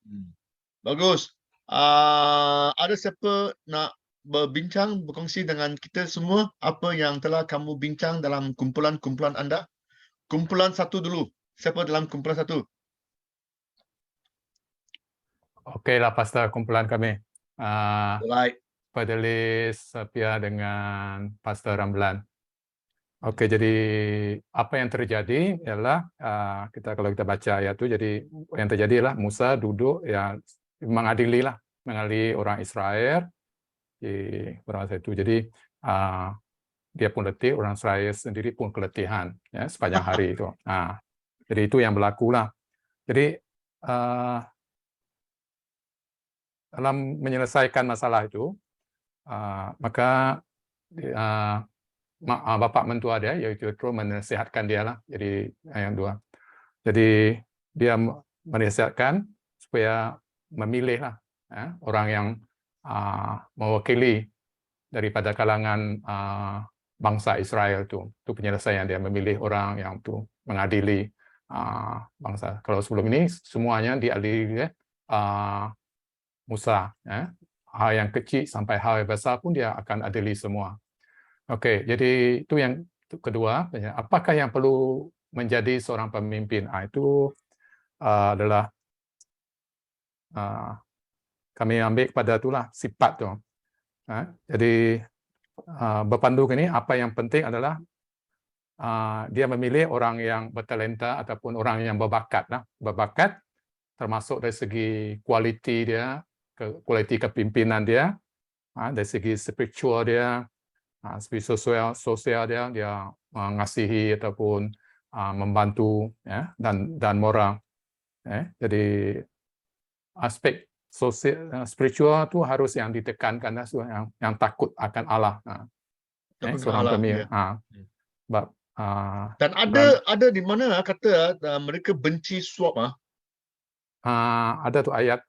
Hmm. Bagus. Ada siapa nak berkongsi dengan kita semua apa yang telah kamu bincang dalam kumpulan-kumpulan anda? Kumpulan satu dulu. Siapa dalam kumpulan satu? Okeylah, Pastor, kumpulan kami. Baik. Fidelis, Sapia dengan Pastor Ramlan. Oke, jadi apa yang terjadi ialah kalau kita baca ayat itu, jadi yang terjadi adalah Musa duduk mengadili orang Israel di orang itu. Jadi dia pun letih, orang Israel sendiri pun keletihan ya sepanjang hari itu. Jadi itu yang berlaku lah. Jadi dalam menyelesaikan masalah itu, maka Bapak mentua dia, yaitu Yetro, menasihatkan dia lah. Jadi yang dua. Jadi dia menasihatkan supaya memilih lah orang yang mewakili daripada kalangan bangsa Israel itu penyelesaian. Dia memilih orang yang tu mengadili bangsa. Kalau sebelum ini semuanya diadili Musa. Hal yang kecil sampai hal yang besar pun dia akan adili semua. Oke, jadi itu yang kedua. Apakah yang perlu menjadi seorang pemimpin? Itu adalah kami ambil pada itulah sifat tu. Jadi berpandu ini apa yang penting adalah dia memilih orang yang bertalenta ataupun orang yang berbakat. Berbakat termasuk dari segi kualiti dia, kualiti kepimpinan dia, dari segi spiritual dia, segi sosial dia mengasihi ataupun membantu dan moral. Jadi aspek sosial spiritual tu harus yang ditekankan, yang takut akan Allah. Seorang pemimpin. Dan ada di mana kata mereka benci suap? Ada tu ayat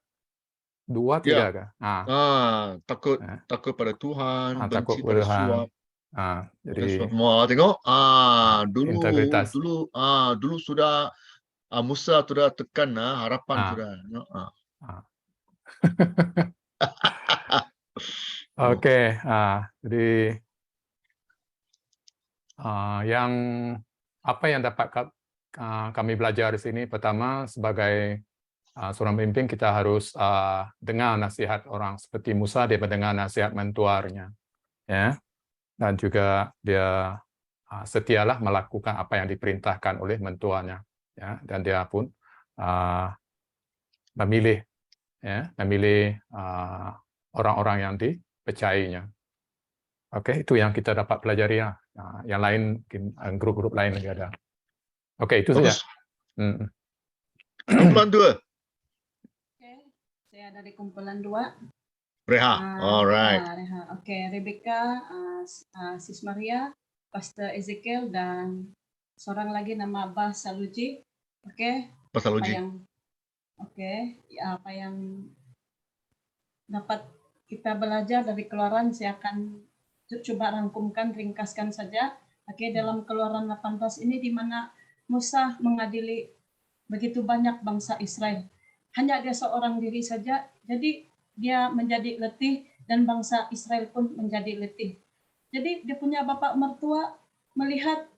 2, 3 ke? Takut pada Tuhan, benci takut pada Tuhan. suap. Jadi tengok integritas. dulu sudah Musa sudah tekan harapan sudah. Oke, jadi yang apa yang dapat kami belajar di sini, pertama sebagai seorang pemimpin kita harus dengar nasihat orang seperti Musa. Dia mendengar nasihat mentuarnya, ya, dan juga dia setialah melakukan apa yang diperintahkan oleh mentuanya, ya, dan dia pun memilih orang-orang yang dipercayainya. Oke, itu yang kita dapat pelajari. Yang lain mungkin grup-grup lain lagi ada. Oke, itu saja. Kumpulan 2. Oke, saya dari kumpulan 2. Reha. Alright. Reha. Oke, Rebecca, Sis Maria, Pastor Ezekiel, dan seorang lagi nama Abah Saluji. Oke. Apa yang dapat kita belajar dari Keluaran, saya akan coba rangkumkan, ringkaskan saja. Oke, dalam Keluaran 18 ini di mana Musa mengadili begitu banyak bangsa Israel. Hanya dia seorang diri saja, jadi dia menjadi letih dan bangsa Israel pun menjadi letih. Jadi dia punya bapak mertua melihat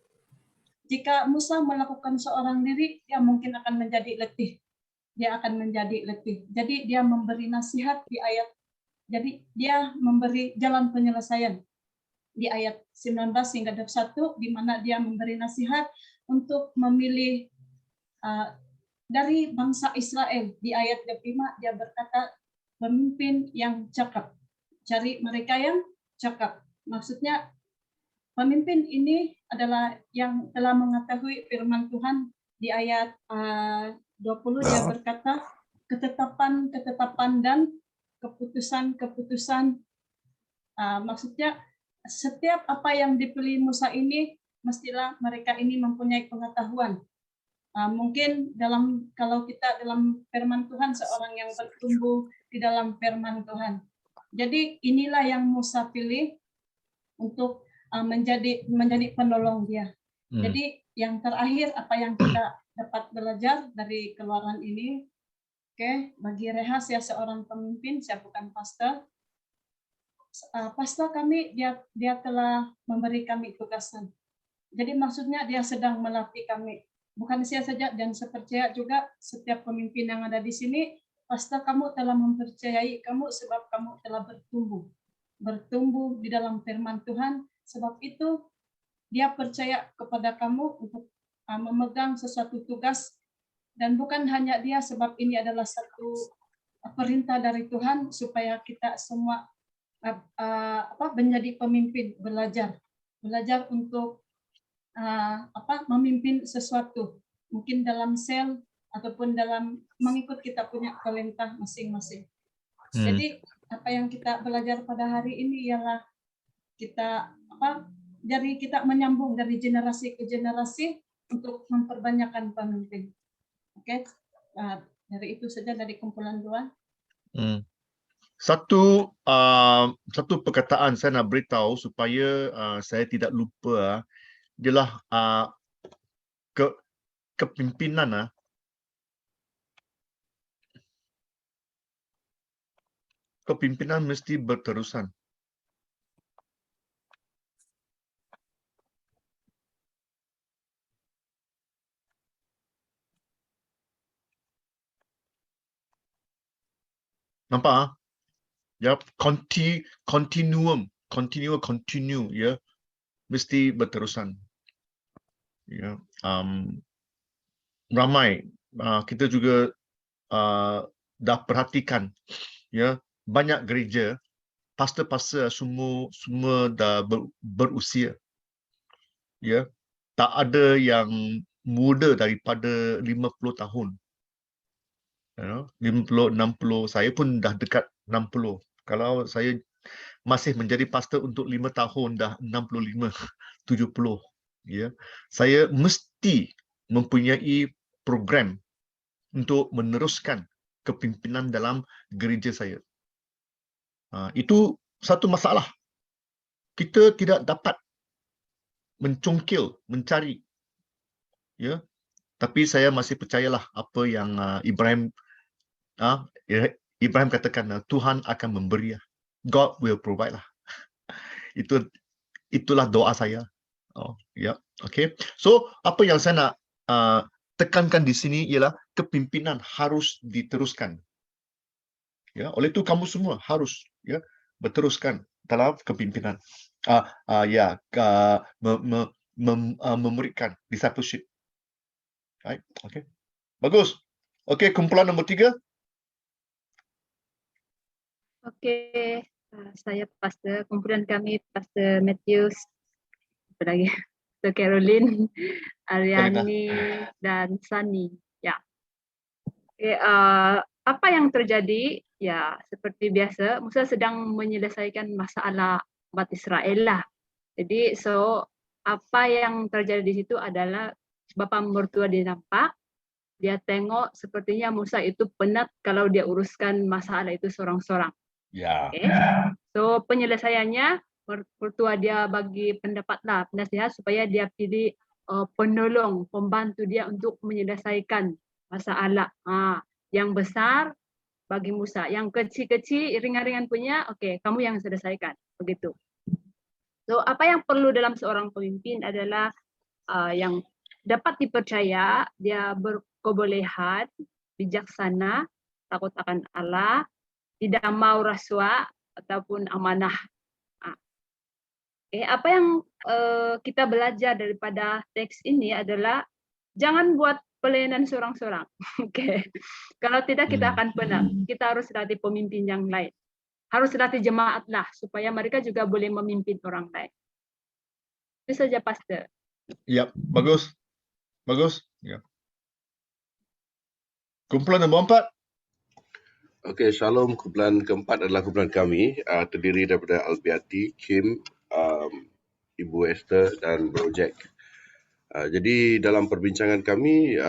jika Musa melakukan seorang diri, dia mungkin akan menjadi letih. Dia akan menjadi letih. Jadi dia memberi nasihat di ayat, jadi dia memberi jalan penyelesaian di ayat 19 hingga 21, di mana dia memberi nasihat untuk memilih dari bangsa Israel. Di ayat 25 dia berkata pemimpin yang cakap. Cari mereka yang cakap. Maksudnya pemimpin ini adalah yang telah mengetahui firman Tuhan. Di ayat 20 dia berkata ketetapan dan keputusan. Maksudnya setiap apa yang dipilih Musa ini mestilah mereka ini mempunyai pengetahuan. Mungkin kalau kita dalam firman Tuhan, seorang yang bertumbuh di dalam firman Tuhan. Jadi inilah yang Musa pilih untuk menjadi penolong dia. Jadi yang terakhir apa yang kita dapat belajar dari Keluaran ini, Oke, bagi Reha saya seorang pemimpin, saya bukan pastor. Pastor kami dia telah memberi kami tugasan. Jadi maksudnya dia sedang melatih kami. Bukan saya saja dan saya percaya juga setiap pemimpin yang ada di sini, pastor kamu telah mempercayai kamu sebab kamu telah bertumbuh di dalam firman Tuhan. Sebab itu dia percaya kepada kamu untuk memegang sesuatu tugas. Dan bukan hanya dia, sebab ini adalah satu perintah dari Tuhan supaya kita semua menjadi pemimpin, belajar untuk memimpin sesuatu, mungkin dalam sel ataupun dalam mengikut kita punya talenta masing-masing. Jadi apa yang kita belajar pada hari ini ialah kita dari kita menyambung dari generasi ke generasi untuk memperbanyakkan pemimpin. Oke, dari itu saja dari kumpulan 2. Satu perkataan saya nak beritahu supaya saya tidak lupa, ialah kepimpinan. Kepimpinan mesti berterusan. Nampak? Ya, continue, ya, mesti berterusan. Ya, ramai kita juga dah perhatikan, ya, banyak gereja pastor-pastor semua dah berusia, ya, tak ada yang muda daripada 50 tahun. 50, 60, saya pun dah dekat 60. Kalau saya masih menjadi pastor untuk 5 tahun, dah 65, 70. Ya, saya mesti mempunyai program untuk meneruskan kepimpinan dalam gereja saya. Itu satu masalah. Kita tidak dapat mencongkil, mencari. Ya, tapi saya masih percayalah apa yang Ibrahim katakan, Tuhan akan memberi. God will provide lah. Itulah doa saya. Okay. So apa yang saya nak tekankan di sini ialah kepimpinan harus diteruskan. Ya, oleh itu kamu semua harus berteruskan dalam kepimpinan. Memberikan discipleship. Right? Okay. Bagus. Okay, kumpulan nombor 3. Oke, saya pastor, kumpulan kami Pastor Matthews, apa lagi? Pastor Caroline, Ariani, dan Sunny. Ya. Oke, apa yang terjadi? Ya, seperti biasa, Musa sedang menyelesaikan masalah umat Israel lah. Jadi, apa yang terjadi di situ adalah Bapa mertua dia nampak, dia tengok sepertinya Musa itu penat kalau dia uruskan masalah itu seorang-seorang. Ya. Okay. So penyelesaiannya mertua dia bagi pendapatlah penasihat supaya dia pilih penolong, pembantu dia untuk menyelesaikan masalah yang besar bagi Musa, yang kecil-kecil ringan-ringan punya, oke, kamu yang selesaikan, begitu. So apa yang perlu dalam seorang pemimpin adalah yang dapat dipercaya, dia berkebolehan, bijaksana, takut akan Allah, tidak mau rasuah ataupun amanah. Apa yang kita belajar daripada teks ini adalah jangan buat pelayanan seorang-seorang. Kalau tidak kita akan penat. Kita harus latih pemimpin yang lain. Harus latih jemaat lah supaya mereka juga boleh memimpin orang lain. Itu saja, Pastor. Ya, bagus. Bagus. Ya. Kumpulan nombor 4. Okey, Shalom. Kumpulan keempat adalah kumpulan kami, terdiri daripada Albiati, Kim, Ibu Esther dan Bro Jack. Jadi dalam perbincangan kami,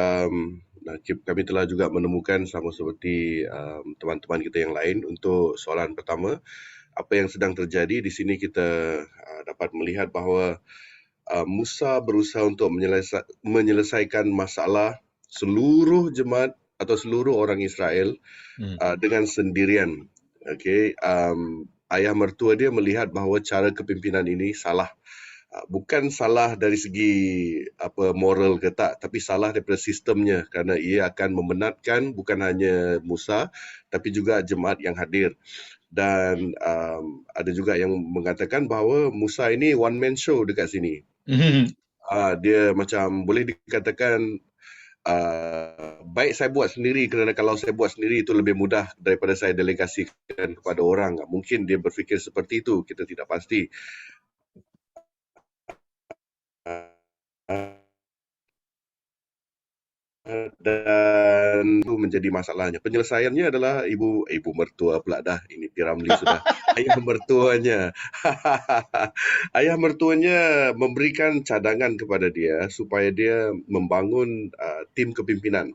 kami telah juga menemukan sama seperti teman-teman kita yang lain untuk soalan pertama, apa yang sedang terjadi di sini kita dapat melihat bahawa Musa berusaha untuk menyelesaikan masalah seluruh jemaat atau seluruh orang Israel dengan sendirian. Okey, ayah mertua dia melihat bahawa cara kepimpinan ini salah. Bukan salah dari segi moral ke tak, tapi salah daripada sistemnya, kerana ia akan membenarkan bukan hanya Musa tapi juga jemaat yang hadir. Dan ada juga yang mengatakan bahawa Musa ini one man show dekat sini. Dia macam boleh dikatakan baik saya buat sendiri, kerana kalau saya buat sendiri itu lebih mudah daripada saya delegasikan kepada orang. Mungkin dia berfikir seperti itu, kita tidak pasti. Dan itu menjadi masalahnya. Penyelesaiannya adalah ibu mertua pula dah. Ini Piramli sudah. Ayah mertuanya. Ayah mertuanya memberikan cadangan kepada dia supaya dia membangun tim kepimpinan.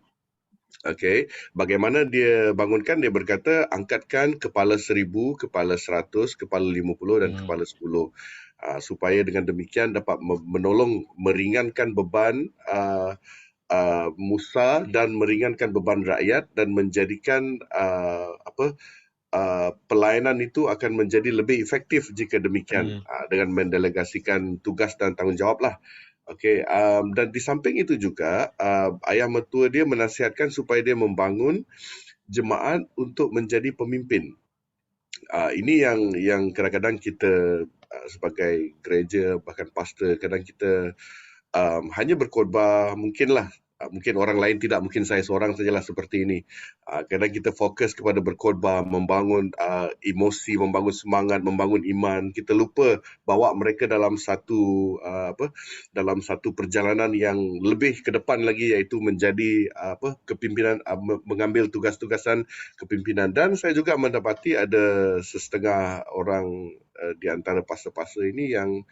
Okey, bagaimana dia bangunkan? Dia berkata angkatkan kepala 1,000, kepala 100, kepala 50 dan kepala 10. Supaya dengan demikian dapat menolong meringankan beban Musa dan meringankan beban rakyat dan menjadikan pelayanan itu akan menjadi lebih efektif jika demikian dengan mendelegasikan tugas dan tanggungjawab lah. Okey, dan di samping itu juga ayah mertua dia menasihatkan supaya dia membangun jemaat untuk menjadi pemimpin. Ini yang kadang-kadang kita sebagai gereja bahkan pastor kadang kita hanya berkhotbah, mungkin orang lain tidak, mungkin saya seorang sajalah seperti ini. Kadang kita fokus kepada berkhotbah, membangun emosi, membangun semangat, membangun iman. Kita lupa bawa mereka dalam satu perjalanan yang lebih ke depan lagi, iaitu menjadi kepimpinan, mengambil tugas-tugasan kepimpinan. Dan saya juga mendapati ada setengah orang di antara pastor-pastor ini yang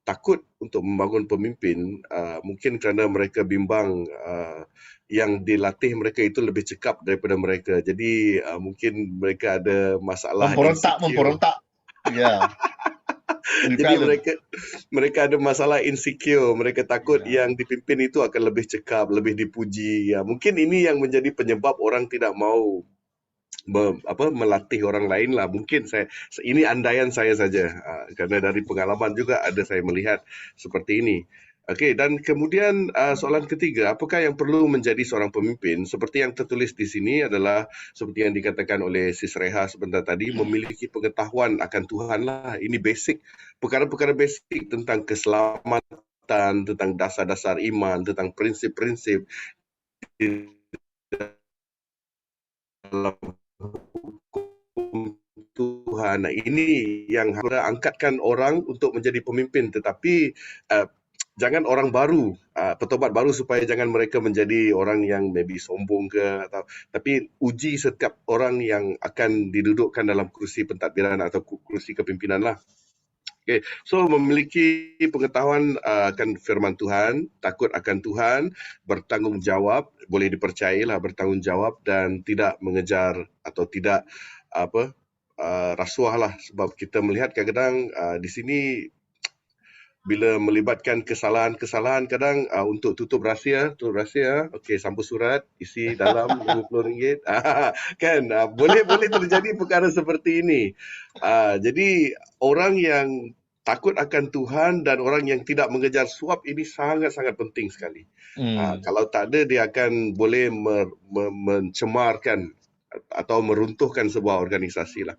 takut untuk membangun pemimpin, mungkin kerana mereka bimbang yang dilatih mereka itu lebih cekap daripada mereka. Jadi mungkin mereka ada masalah Memberontak. Ya. Jadi mereka ada masalah insecure. Mereka takut yang dipimpin itu akan lebih cekap, lebih dipuji. Ya, mungkin ini yang menjadi penyebab orang tidak mau melatih orang lain lah. Mungkin ini andaian saya saja, kerana dari pengalaman juga ada saya melihat seperti ini. Okey, dan kemudian soalan ketiga, apakah yang perlu menjadi seorang pemimpin? Seperti yang tertulis di sini adalah seperti yang dikatakan oleh Sis Reha sebentar tadi, memiliki pengetahuan akan Tuhan lah. Ini basic, perkara-perkara basic tentang keselamatan, tentang dasar-dasar iman, tentang prinsip-prinsip dalam Tuhan. Nah, ini yang harus angkatkan orang untuk menjadi pemimpin, tetapi jangan orang baru, petobat baru, supaya jangan mereka menjadi orang yang maybe sombong ke, tapi uji setiap orang yang akan didudukkan dalam kursi pentadbiran atau kursi kepimpinan lah. Okay. So memiliki pengetahuan akan firman Tuhan, takut akan Tuhan, bertanggungjawab, boleh dipercayalah bertanggungjawab dan tidak mengejar atau tidak rasuah lah. Sebab kita melihat kadang-kadang di sini bila melibatkan kesalahan-kesalahan kadang untuk tutup rahsia, okey, sampul surat, isi dalam RM50. Kan, boleh terjadi perkara seperti ini. Jadi orang yang takut akan Tuhan dan orang yang tidak mengejar suap ini sangat-sangat penting sekali. Kalau tak ada, dia akan boleh mencemarkan atau meruntuhkan sebuah organisasi lah.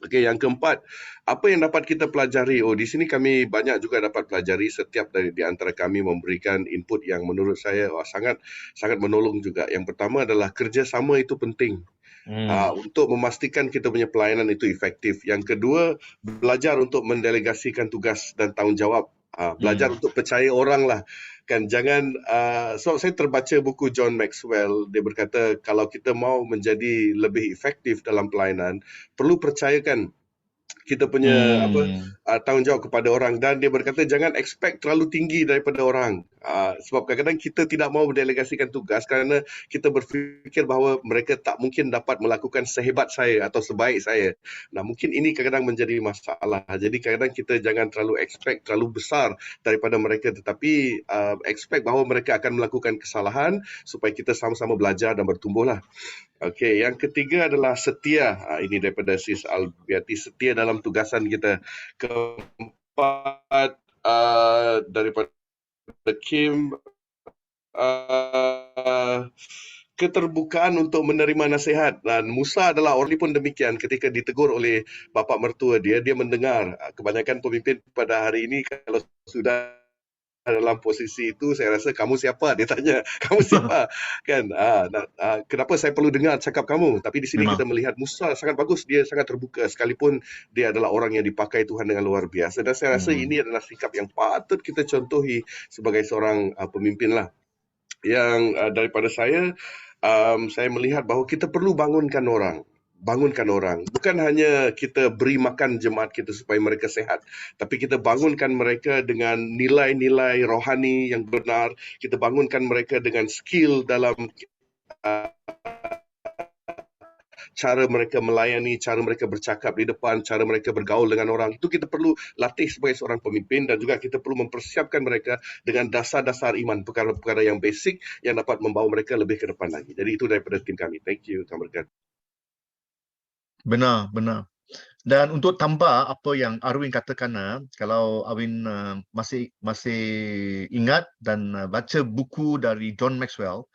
Okey, yang keempat, apa yang dapat kita pelajari? Di sini kami banyak juga dapat pelajari. Setiap di antara kami memberikan input yang menurut saya sangat menolong juga. Yang pertama adalah kerjasama itu penting. Untuk memastikan kita punya pelayanan itu efektif. Yang kedua, belajar untuk mendelegasikan tugas dan tanggungjawab. Belajar untuk percaya orang lah. Kan, jangan, so saya terbaca buku John Maxwell. Dia berkata kalau kita mau menjadi lebih efektif dalam pelayanan, perlu percayakan kita punya tanggungjawab kepada orang. Dan dia berkata jangan expect terlalu tinggi daripada orang. Sebab kadang-kadang kita tidak mahu mendelegasikan tugas kerana kita berfikir bahawa mereka tak mungkin dapat melakukan sehebat saya atau sebaik saya. Nah, mungkin ini kadang-kadang menjadi masalah. Jadi kadang-kadang kita jangan terlalu expect terlalu besar daripada mereka, tetapi expect bahawa mereka akan melakukan kesalahan supaya kita sama-sama belajar dan bertumbuhlah. Okey, yang ketiga adalah setia. Ini daripada Sis Albiati, setia dalam tugasan kita. Keempat, daripada Kim, keterbukaan untuk menerima nasihat. Dan Musa adalah orang pun demikian. Ketika ditegur oleh bapa mertua dia mendengar. Kebanyakan pemimpin pada hari ini kalau sudah dalam posisi itu, saya rasa kamu siapa? Dia tanya, kamu siapa? Kan? Kenapa saya perlu dengar cakap kamu? Tapi di sini Memang. kita melihat Musa sangat bagus, dia sangat terbuka sekalipun dia adalah orang yang dipakai Tuhan dengan luar biasa. Dan saya rasa ini adalah sikap yang patut kita contohi sebagai seorang pemimpin lah. Yang daripada saya melihat bahawa kita perlu bangunkan orang. Bukan hanya kita beri makan jemaat kita supaya mereka sehat, tapi kita bangunkan mereka dengan nilai-nilai rohani yang benar. Kita bangunkan mereka dengan skill dalam cara mereka melayani, cara mereka bercakap di depan, cara mereka bergaul dengan orang. Itu kita perlu latih sebagai seorang pemimpin, dan juga kita perlu mempersiapkan mereka dengan dasar-dasar iman, perkara-perkara yang basic yang dapat membawa mereka lebih ke depan lagi. Jadi itu daripada tim kami. Thank you. Tuhan berkati. Benar. Dan untuk tambah apa yang Arwin katakan, kalau Arwin masih ingat dan baca buku dari John Maxwell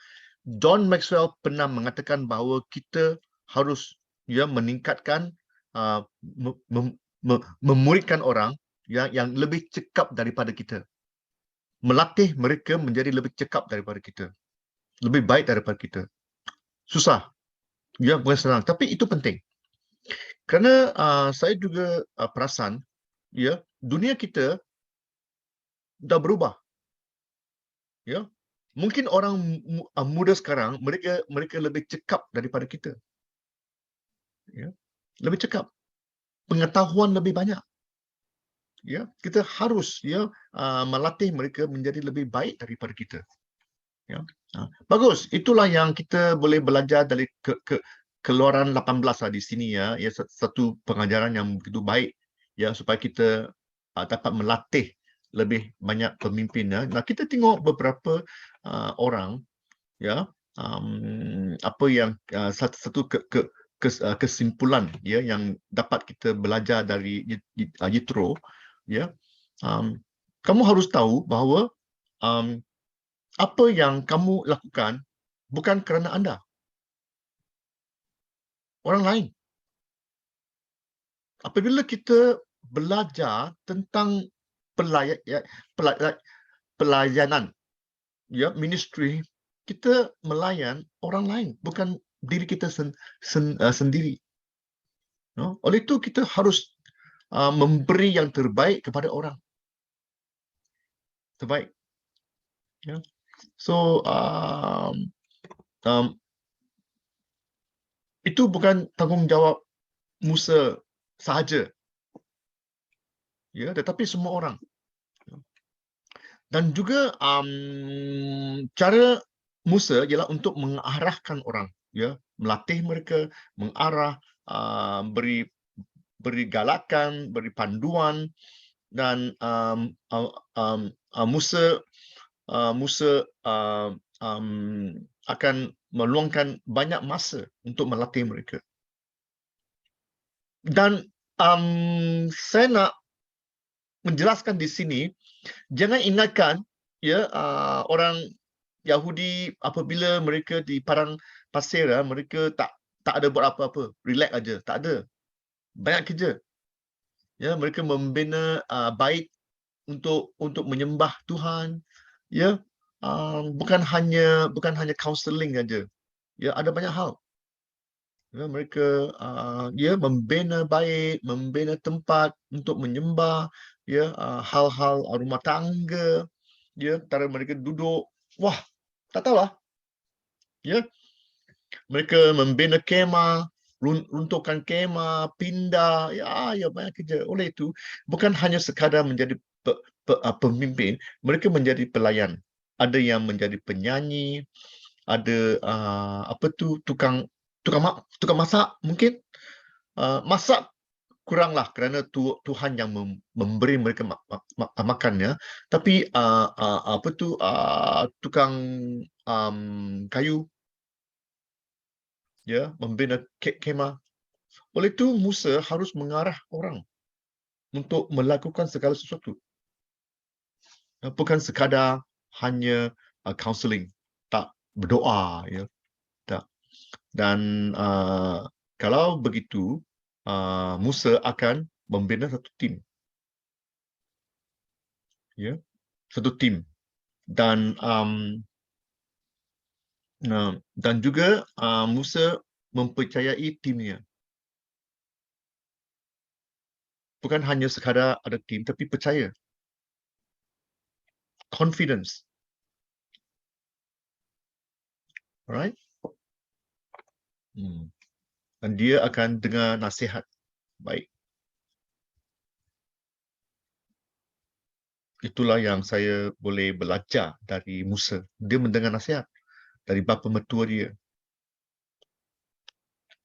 pernah mengatakan bahawa kita harus meningkatkan, memuridkan orang yang lebih cekap daripada kita. Melatih mereka menjadi lebih cekap daripada kita. Lebih baik daripada kita. Susah. Bukan senang. Tapi itu penting. Kerana saya juga perasan, dunia kita dah berubah. Mungkin orang muda sekarang, mereka lebih cekap daripada kita. Lebih cekap. Pengetahuan lebih banyak. Kita harus melatih mereka menjadi lebih baik daripada kita. Bagus. Itulah yang kita boleh belajar dari Keluaran 18 di sini, satu pengajaran yang begitu baik supaya kita dapat melatih lebih banyak pemimpin. Nah, kita tengok beberapa orang apa yang satu kesimpulan yang dapat kita belajar dari Yitro. Kamu harus tahu bahawa apa yang kamu lakukan bukan kerana anda, orang lain. Apabila kita belajar tentang pelayanan, ministry, kita melayan orang lain, bukan diri kita sendiri. Oleh itu kita harus memberi yang terbaik kepada orang. Terbaik. So itu bukan tanggungjawab Musa sahaja, tetapi semua orang. Dan juga cara Musa ialah untuk mengarahkan orang, melatih mereka, mengarah, beri galakan, beri panduan, dan Musa akan meluangkan banyak masa untuk melatih mereka. Dan saya nak menjelaskan di sini, jangan ingatkan orang Yahudi apabila mereka di padang pasir, mereka tak ada buat apa-apa, relax aja, tak ada. Banyak kerja. Mereka membina bait untuk menyembah Tuhan. Bukan hanya counseling aja. Ada banyak hal. Mereka membina bait, membina tempat untuk menyembah, hal-hal rumah tangga, cara mereka duduk. Wah, tak tahulah. Mereka membina kemah, runtuhkan kemah, pindah, banyak kerja. Oleh itu, bukan hanya sekadar menjadi pemimpin, mereka menjadi pelayan. ada yang menjadi penyanyi, ada tukang masak mungkin. Masak kuranglah kerana Tuhan yang memberi mereka makannya, tapi tukang kayu, ya, membina kemah. Oleh itu Musa harus mengarah orang untuk melakukan segala sesuatu. Bukan sekadar hanya counseling, tak, berdoa, ya, tak. Dan kalau begitu, Musa akan membina satu tim, ya, satu tim. Dan juga Musa mempercayai timnya. Bukan hanya sekadar ada tim, tapi percaya. Confidence. Alright? Dan dia akan dengar nasihat. Baik. Itulah yang saya boleh belajar dari Musa. Dia mendengar nasihat dari bapa mertua dia.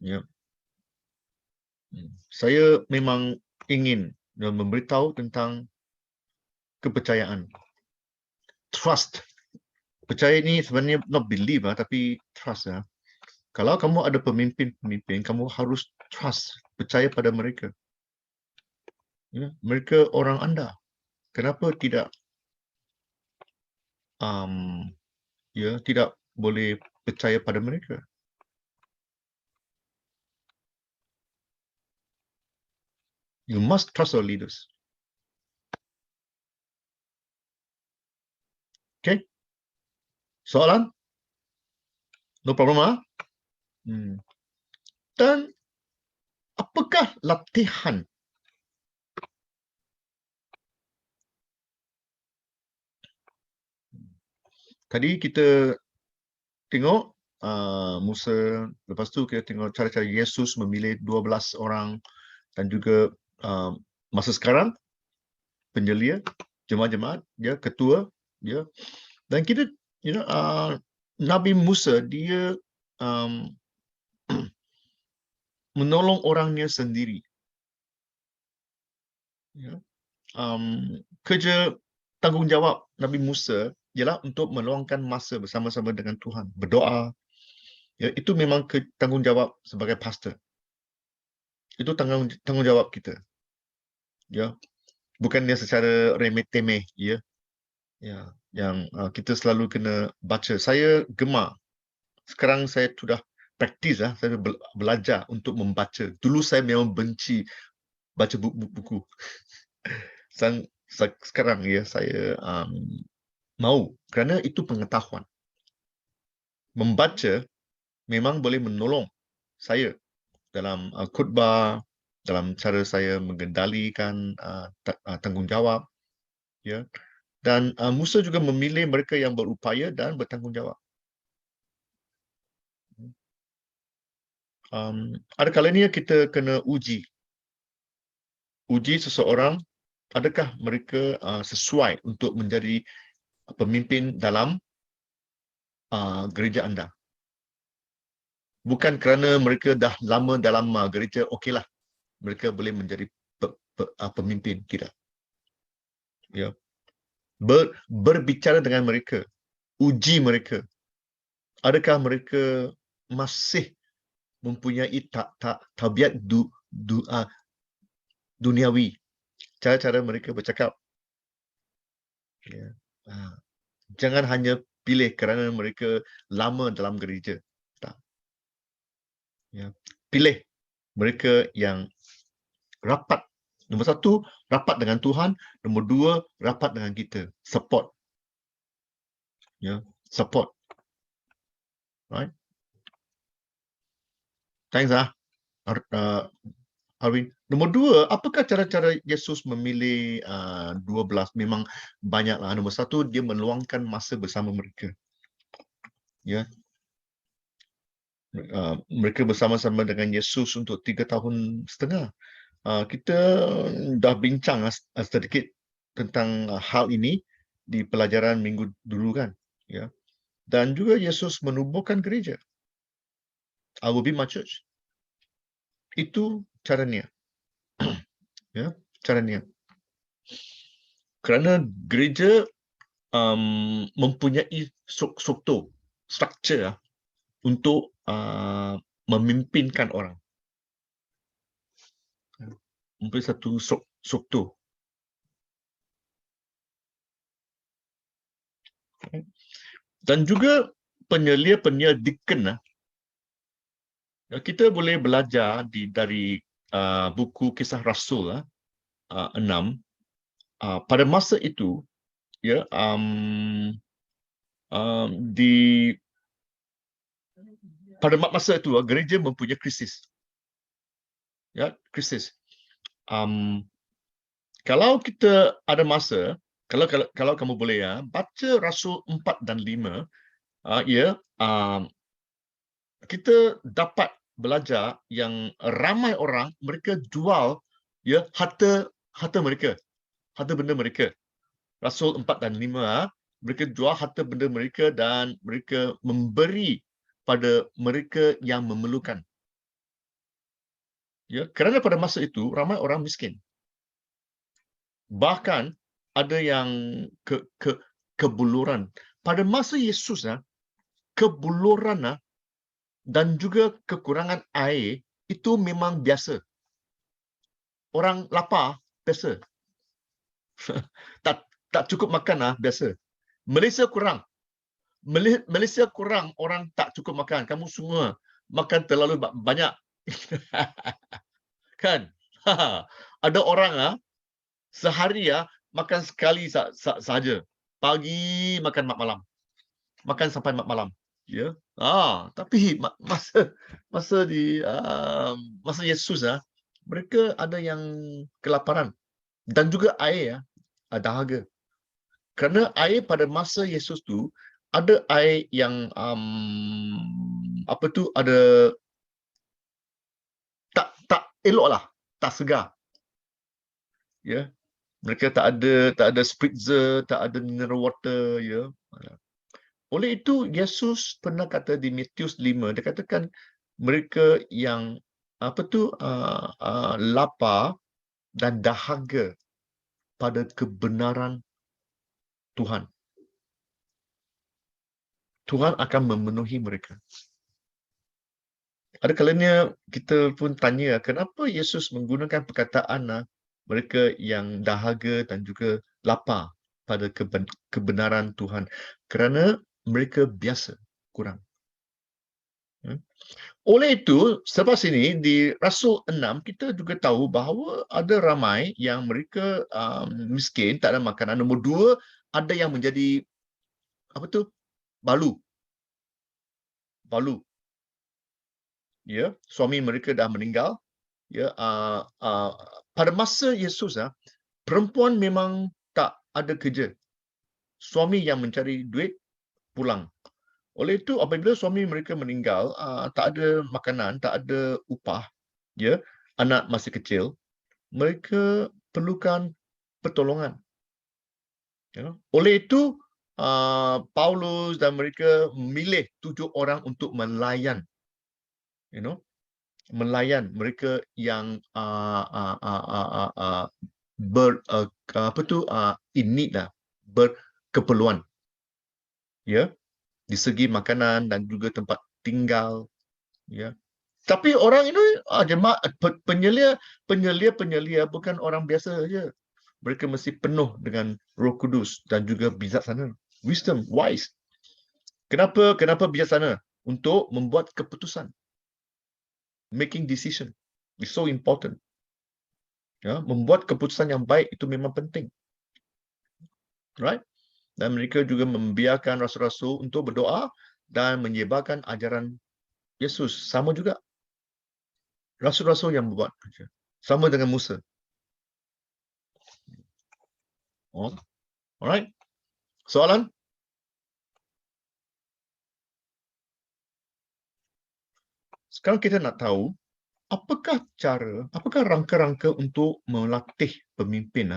Ya. Saya memang ingin memberitahu tentang kepercayaan. Trust. Percaya ini sebenarnya not believe, tapi trust. Kalau kamu ada pemimpin-pemimpin, kamu harus trust, percaya pada mereka. Ya, mereka orang anda. Kenapa tidak tidak boleh percaya pada mereka? You must trust your leaders. Okay? Soalan? No problem, Dan apakah latihan tadi kita tengok Musa, lepas tu kita tengok cara-cara Yesus memilih 12 orang dan juga masa sekarang penjelia, jemaat-jemaat, ya, ketua, ya. Dan kita Nabi Musa dia menolong orangnya sendiri. Ya. Kerja tanggungjawab Nabi Musa ialah untuk meluangkan masa bersama-sama dengan Tuhan, berdoa. Ya, itu memang tanggungjawab sebagai pastor. Itu tanggungjawab kita. Ya. Bukannya secara remeh-temeh, ya. Ya, yang kita selalu kena baca. Saya gemar. Sekarang saya sudah praktis, saya belajar untuk membaca. Dulu saya memang benci baca buku. Sekarang ya saya mau, kerana itu pengetahuan. Membaca memang boleh menolong saya dalam khutbah, dalam cara saya mengendalikan tanggungjawab, ya. Dan Musa juga memilih mereka yang berupaya dan bertanggungjawab. Ada kalanya kita kena uji seseorang, adakah mereka sesuai untuk menjadi pemimpin dalam gereja anda. Bukan kerana mereka dah lama dalam gereja, okeylah mereka boleh menjadi pemimpin, tidak. Ya. Berbicara dengan mereka, uji mereka. Adakah mereka masih mempunyai tabiat duniawi, cara-cara mereka bercakap. Ya. Jangan hanya pilih kerana mereka lama dalam gereja. Tak. Ya. Pilih mereka yang rapat. Nombor satu, rapat dengan Tuhan. Nombor dua, rapat dengan kita. Support. Ya, support. Right? Thanks, Arwin. Nombor dua, apakah cara-cara Yesus memilih 12? Memang banyaklah. Nombor satu, dia meluangkan masa bersama mereka. Ya. Mereka bersama-sama dengan Yesus untuk 3 tahun setengah. Kita dah bincang sedikit tentang hal ini di pelajaran minggu dulu, kan. Ya. Dan juga Yesus menubuhkan gereja. I will be my church. Itu caranya. Ya, caranya. Kerana gereja mempunyai struktur untuk memimpinkan orang. Mempunyai satu struktur. Dan juga penyelia-penyelia deacon. Kita boleh belajar dari buku Kisah Rasul 6. Pada masa itu, ya, pada masa itu gereja mempunyai krisis. Ya, krisis. Kalau kita ada masa, kalau kamu boleh baca Rasul 4 dan 5, kita dapat belajar yang ramai orang mereka jual harta mereka, harta benda mereka. Rasul 4 dan 5, mereka jual harta benda mereka dan mereka memberi pada mereka yang memerlukan. Ya, kerana pada masa itu ramai orang miskin. Bahkan ada yang kebuluran. Pada masa Yesus, kebuluran dan juga kekurangan air itu memang biasa. Orang lapar biasa. tak cukup makan biasa. Malaysia kurang. Malaysia kurang orang tak cukup makan. Kamu semua makan terlalu banyak. Kan? Ada orang sehari makan sekali saja. Pagi makan malam. Makan sampai malam. Ya. Tapi masa Yesus mereka ada yang kelaparan dan juga air dahaga. Kerana air pada masa Yesus tu ada air yang ada tak eloklah, tak segar. Ya. Mereka tak ada spritzer, tak ada mineral water, ya. Oleh itu Yesus pernah kata di Matius 5, dia katakan mereka yang lapar dan dahaga pada kebenaran Tuhan. Tuhan akan memenuhi mereka. Ada kalanya kita pun tanya kenapa Yesus menggunakan perkataan mereka yang dahaga dan juga lapar pada kebenaran Tuhan. Kerana mereka biasa kurang. Oleh itu, selepas ini di Rasul 6 kita juga tahu bahawa ada ramai yang mereka miskin, tak ada makanan. Nombor 2, ada yang menjadi balu. Ya, suami mereka dah meninggal. Ya, pada masa Yesus perempuan memang tak ada kerja. Suami yang mencari duit pulang. Oleh itu apabila suami mereka meninggal, tak ada makanan, tak ada upah, ya, anak masih kecil, mereka perlukan pertolongan. Ya. Oleh itu Paulus dan mereka memilih 7 orang untuk melayan, melayan mereka yang in need berkeperluan, ya, di segi makanan dan juga tempat tinggal, ya. Tapi orang ini jemaah penyelia bukan orang biasa saja. Mereka mesti penuh dengan Roh Kudus dan juga bijaksana, wisdom, wise. Kenapa bijaksana? Untuk membuat keputusan. Making decision is so important. Ya, membuat keputusan yang baik itu memang penting. Right? Dan mereka juga membiarkan rasul-rasul untuk berdoa dan menyebarkan ajaran Yesus. Sama juga. Rasul-rasul yang membuat. Sama dengan Musa. Alright. Soalan? Sekarang kita nak tahu apakah rangka-rangka untuk melatih pemimpin?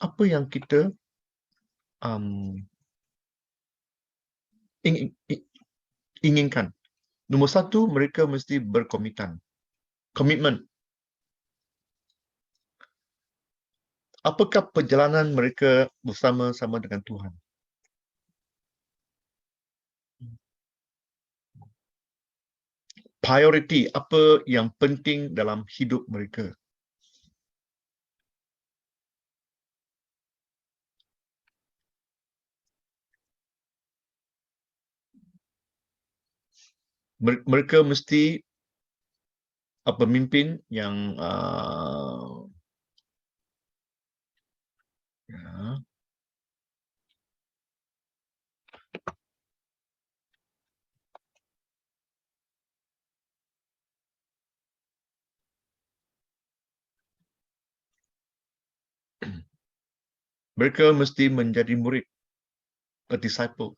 Apa yang kita inginkan. Nombor satu, mereka mesti berkomitmen. Apakah perjalanan mereka bersama-sama dengan Tuhan? Priority apa yang penting dalam hidup mereka? Mereka mesti pemimpin yang ya, mereka mesti menjadi murid, a disciple.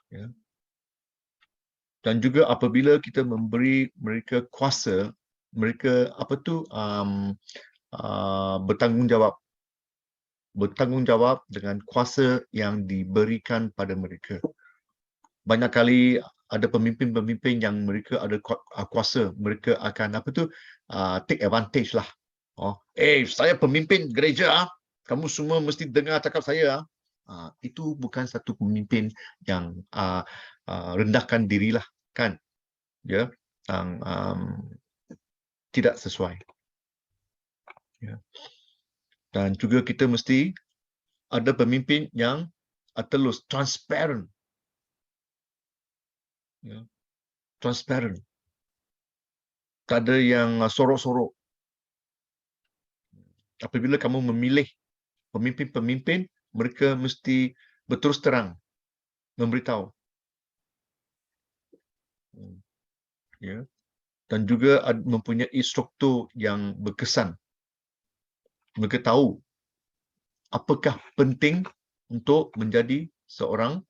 Ya. Dan juga apabila kita memberi mereka kuasa, mereka bertanggungjawab dengan kuasa yang diberikan pada mereka. Banyak kali ada pemimpin-pemimpin yang mereka ada kuasa, mereka akan take advantage lah. Saya pemimpin gereja, kamu semua mesti dengar cakap saya. Itu bukan satu pemimpin yang rendahkan dirilah, kan? Ya, yang tidak sesuai. Ya. Dan juga kita mesti ada pemimpin yang telus, transparent. Ya. Transparent. Tak ada yang sorok-sorok. Apabila kamu memilih pemimpin-pemimpin, mereka mesti berterus terang memberitahu. Ya. Dan juga mempunyai struktur yang berkesan. Mereka tahu apakah penting untuk menjadi seorang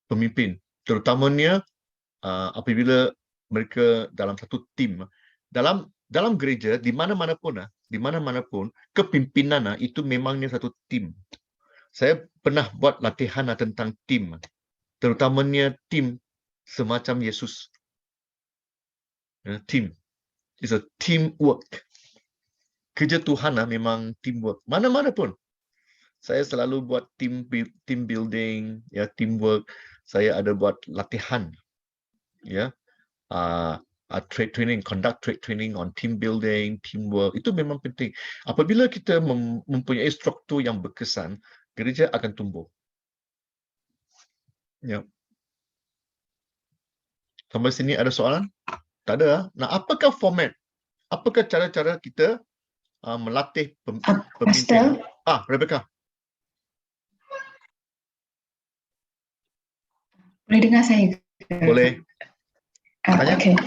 pemimpin. Terutamanya apabila mereka dalam satu tim. Dalam gereja, di mana-mana pun, kepimpinan itu memangnya satu tim. Saya pernah buat latihan tentang tim. Terutamanya tim semacam Yesus. Tim. It's a teamwork. Kerja Tuhan memang teamwork. Mana-mana pun. Saya selalu buat team building, ya, teamwork. Saya ada buat latihan, ya, conduct training on team building, teamwork. Itu memang penting. Apabila kita mempunyai struktur yang berkesan, gereja akan tumbuh. Ya. Sampai sini ada soalan? Tak ada. Nah, apakah format? Apakah cara-cara kita melatih pemimpin? Rebecca. Boleh dengar saya? Boleh. Okey.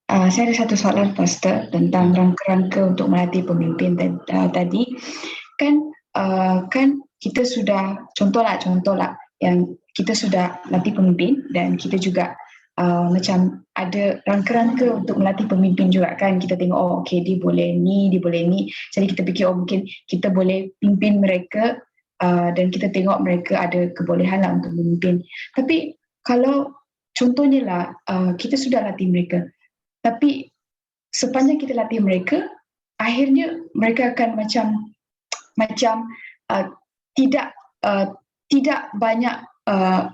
Saya ada satu soalan, Pastor, tentang rangka-rangka untuk melatih pemimpin tadi. Kan kita sudah contohlah yang kita sudah latih pemimpin dan kita juga macam ada rangka-rangka untuk melatih pemimpin juga kan. Kita tengok okey dia boleh ni. Jadi kita fikir mungkin kita boleh pimpin mereka dan kita tengok mereka ada kebolehan lah untuk memimpin. Tapi kalau contohnya lah kita sudah latih mereka, tapi sepanjang kita latih mereka, akhirnya mereka akan macam tidak banyak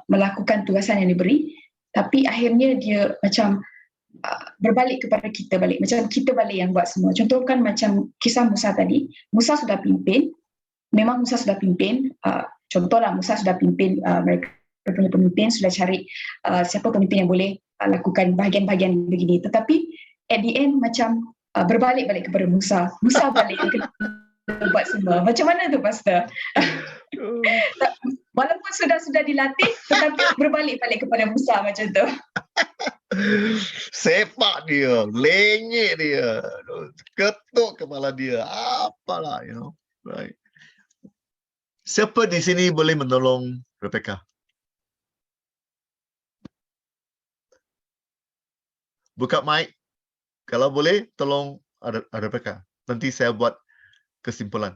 melakukan tugasan yang diberi, tapi akhirnya dia macam berbalik kepada kita balik, macam kita balik yang buat semua. Contoh kan macam kisah Musa tadi, Musa sudah pimpin. Contohlah Musa sudah pimpin mereka punya pemimpin, sudah cari siapa pemimpin yang boleh lakukan bahagian-bahagian begini. Tetapi at the end macam berbalik kepada Musa. Musa balik buat semua. Macam mana tu, Pastor? Walaupun sudah dilatih, tetapi berbalik kepada Musa macam tu. Sepak dia, lenyek dia, ketuk kepala dia, apalah, right. Siapa di sini boleh menolong Rebecca? Buka mic. Kalau boleh, tolong Rebecca. Nanti saya buat kesimpulan.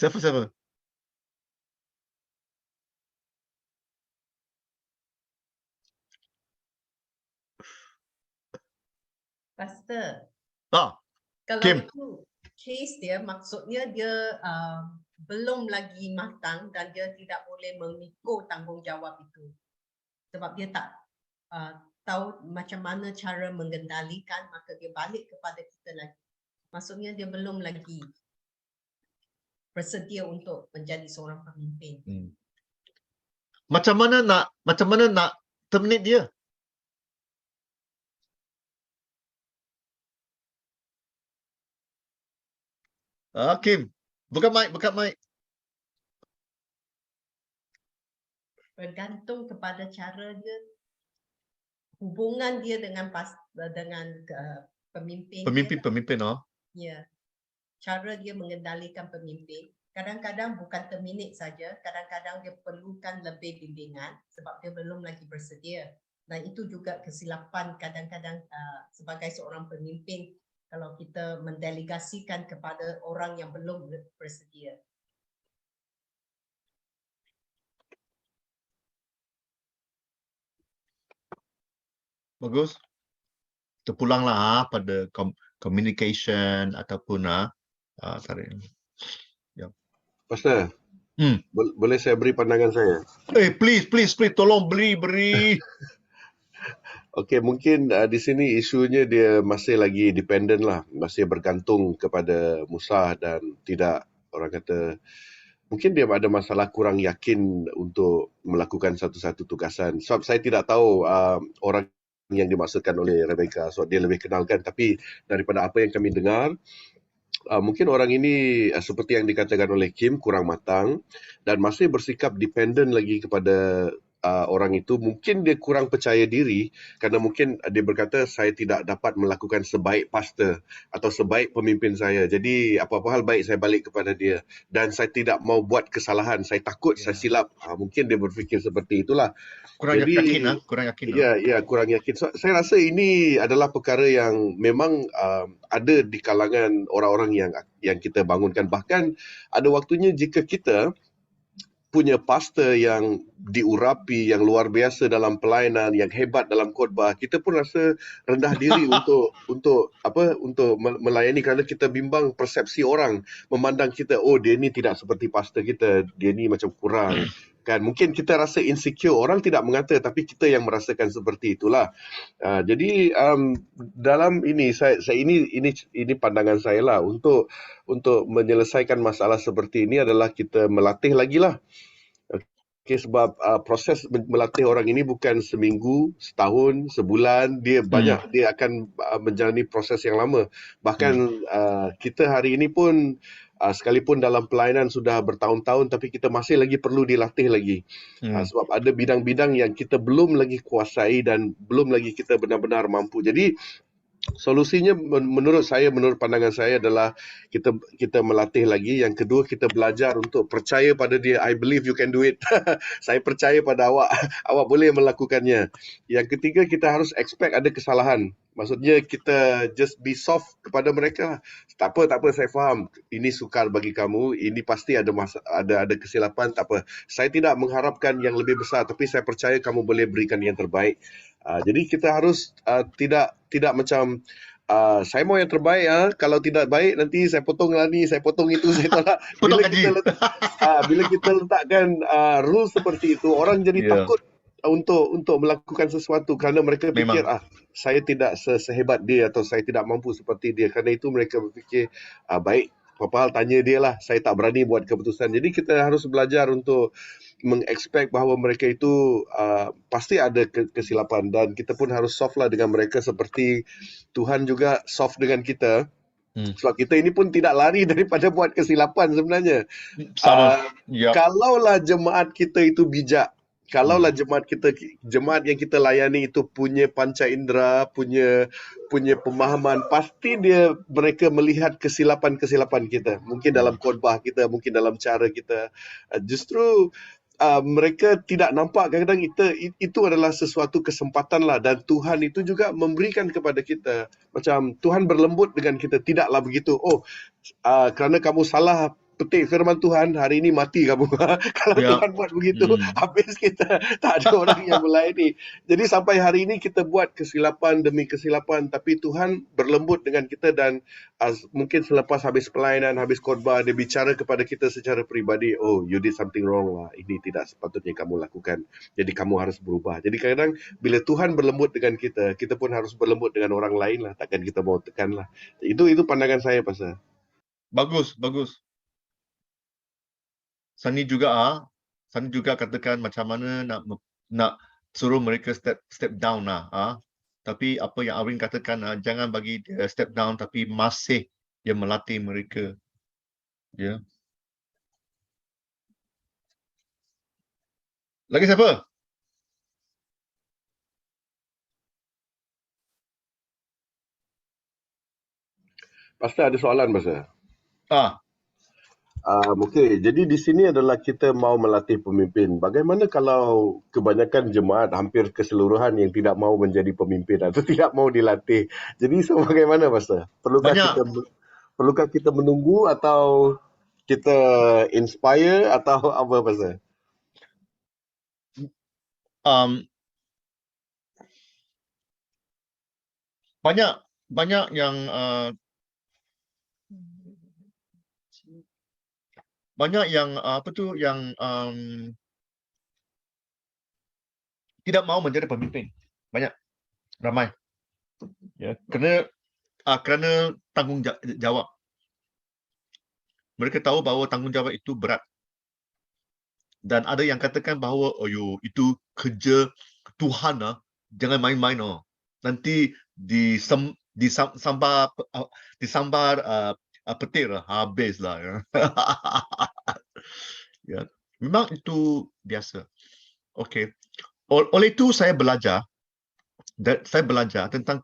Siapa? Pastor, Ah, kalau Kim. itu case dia, maksudnya dia belum lagi matang dan dia tidak boleh memikul tanggungjawab itu. Sebab dia tak tahu macam mana cara mengendalikan, maka dia balik kepada kita lagi. Maksudnya dia belum lagi bersedia untuk menjadi seorang pemimpin. Macam mana nak terminate dia? Kim, buka mic. Bergantung kepada cara dia, hubungan dia dengan pemimpin. Pemimpin, Ya, cara dia mengendalikan pemimpin. Kadang-kadang bukan terminate saja, kadang-kadang dia perlukan lebih bimbingan sebab dia belum lagi bersedia. Dan itu juga kesilapan kadang-kadang sebagai seorang pemimpin kalau kita mendelegasikan kepada orang yang belum bersedia. Bagus. Terpulanglah pada communication ataupun tarik. Pastor, Hmm. boleh saya beri pandangan saya? Please, tolong beri. Okey, mungkin di sini isunya dia masih lagi dependent lah, masih bergantung kepada Musa dan tidak, orang kata, mungkin dia ada masalah kurang yakin untuk melakukan satu-satu tugasan. Sebab saya tidak tahu orang yang dimaksudkan oleh Rebecca, sebab dia lebih kenalkan, tapi daripada apa yang kami dengar, mungkin orang ini seperti yang dikatakan oleh Kim, kurang matang dan masih bersikap dependent lagi kepada orang itu. Mungkin dia kurang percaya diri kerana mungkin dia berkata, saya tidak dapat melakukan sebaik pastor atau sebaik pemimpin saya. Jadi apa-apa hal baik saya balik kepada dia dan saya tidak mau buat kesalahan. Saya takut saya silap. Mungkin dia berfikir seperti itulah. Kurang yakin. Ya, kurang yakin. So, saya rasa ini adalah perkara yang memang ada di kalangan orang-orang yang kita bangunkan. Bahkan ada waktunya jika kita punya pastor yang diurapi, yang luar biasa dalam pelayanan, yang hebat dalam khotbah, kita pun rasa rendah diri untuk melayani kerana kita bimbang persepsi orang memandang kita, oh dia ni tidak seperti pastor kita, dia ni macam kurang. Kan mungkin kita rasa insecure, orang tidak mengata tapi kita yang merasakan seperti itulah. Jadi dalam ini ini pandangan saya lah untuk menyelesaikan masalah seperti ini adalah kita melatih lagi lah. Okay, sebab proses melatih orang ini bukan seminggu, setahun, sebulan, dia akan menjalani proses yang lama. Bahkan kita hari ini pun sekalipun dalam pelayanan sudah bertahun-tahun, tapi kita masih lagi perlu dilatih lagi. Sebab ada bidang-bidang yang kita belum lagi kuasai dan belum lagi kita benar-benar mampu. Jadi solusinya menurut pandangan saya adalah kita melatih lagi. Yang kedua, kita belajar untuk percaya pada dia. I believe you can do it. Saya percaya pada awak. Awak boleh melakukannya. Yang ketiga, kita harus expect ada kesalahan. Maksudnya kita just be soft kepada mereka. Tak apa, saya faham. Ini sukar bagi kamu. Ini pasti ada kesilapan. Tak apa. Saya tidak mengharapkan yang lebih besar, tapi saya percaya kamu boleh berikan yang terbaik. Jadi kita harus tidak macam saya mau yang terbaik, kalau tidak baik nanti saya potonglah ni, saya potong itu, saya tolak. Bila kita letakkan rule seperti itu, orang jadi takut untuk melakukan sesuatu kerana mereka fikir saya tidak sehebat dia atau saya tidak mampu seperti dia. Kerana itu mereka berfikir baik, apa hal tanya dia lah, saya tak berani buat keputusan. Jadi kita harus belajar untuk mengexpect bahawa mereka itu pasti ada kesilapan dan kita pun harus soft lah dengan mereka seperti Tuhan juga soft dengan kita. Sebab kita ini pun tidak lari daripada buat kesilapan sebenarnya. Kalaulah jemaat kita itu bijak, kalaulah jemaat yang kita layani itu punya panca indera, punya pemahaman, pasti mereka melihat kesilapan-kesilapan kita. Mungkin dalam khotbah kita, mungkin dalam cara kita. Justru mereka tidak nampak kadang-kadang itu adalah sesuatu kesempatan lah, dan Tuhan itu juga memberikan kepada kita, macam Tuhan berlembut dengan kita, tidaklah begitu, kerana kamu salah petik firman Tuhan, hari ini mati kamu. Kalau Ya. Tuhan buat begitu, habis kita, tak ada orang yang melayani. Jadi sampai hari ini kita buat kesilapan demi kesilapan, tapi Tuhan berlembut dengan kita, dan mungkin selepas habis pelayanan, habis khotbah, dia bicara kepada kita secara peribadi, oh, you did something wrong lah, ini tidak sepatutnya kamu lakukan, jadi kamu harus berubah. Jadi kadang-kadang bila Tuhan berlembut dengan kita, kita pun harus berlembut dengan orang lain lah, takkan kita mau tekan lah. Itu pandangan saya, Pastor. Bagus, bagus. Sani juga katakan macam mana nak suruh mereka step down lah. Tapi apa yang Arwin katakan, jangan bagi dia step down, tapi masih dia melatih mereka. Ya. Lagi siapa? Pastor ada soalan, Pastor. Okey, jadi di sini adalah kita mau melatih pemimpin. Bagaimana kalau kebanyakan jemaat, hampir keseluruhan yang tidak mau menjadi pemimpin atau tidak mau dilatih? Jadi bagaimana, Pastor? Perlukah kita menunggu atau kita inspire atau apa, Pastor? Banyak yang tidak mau menjadi pemimpin. Banyak, ramai. Ya, kerana tanggungjawab. Mereka tahu bahawa tanggungjawab itu berat. Dan ada yang katakan bahawa itu kerja Tuhan jangan main-main Nanti disambar petir habislah ya. Ya, memang itu biasa. Okey. Oleh itu saya belajar tentang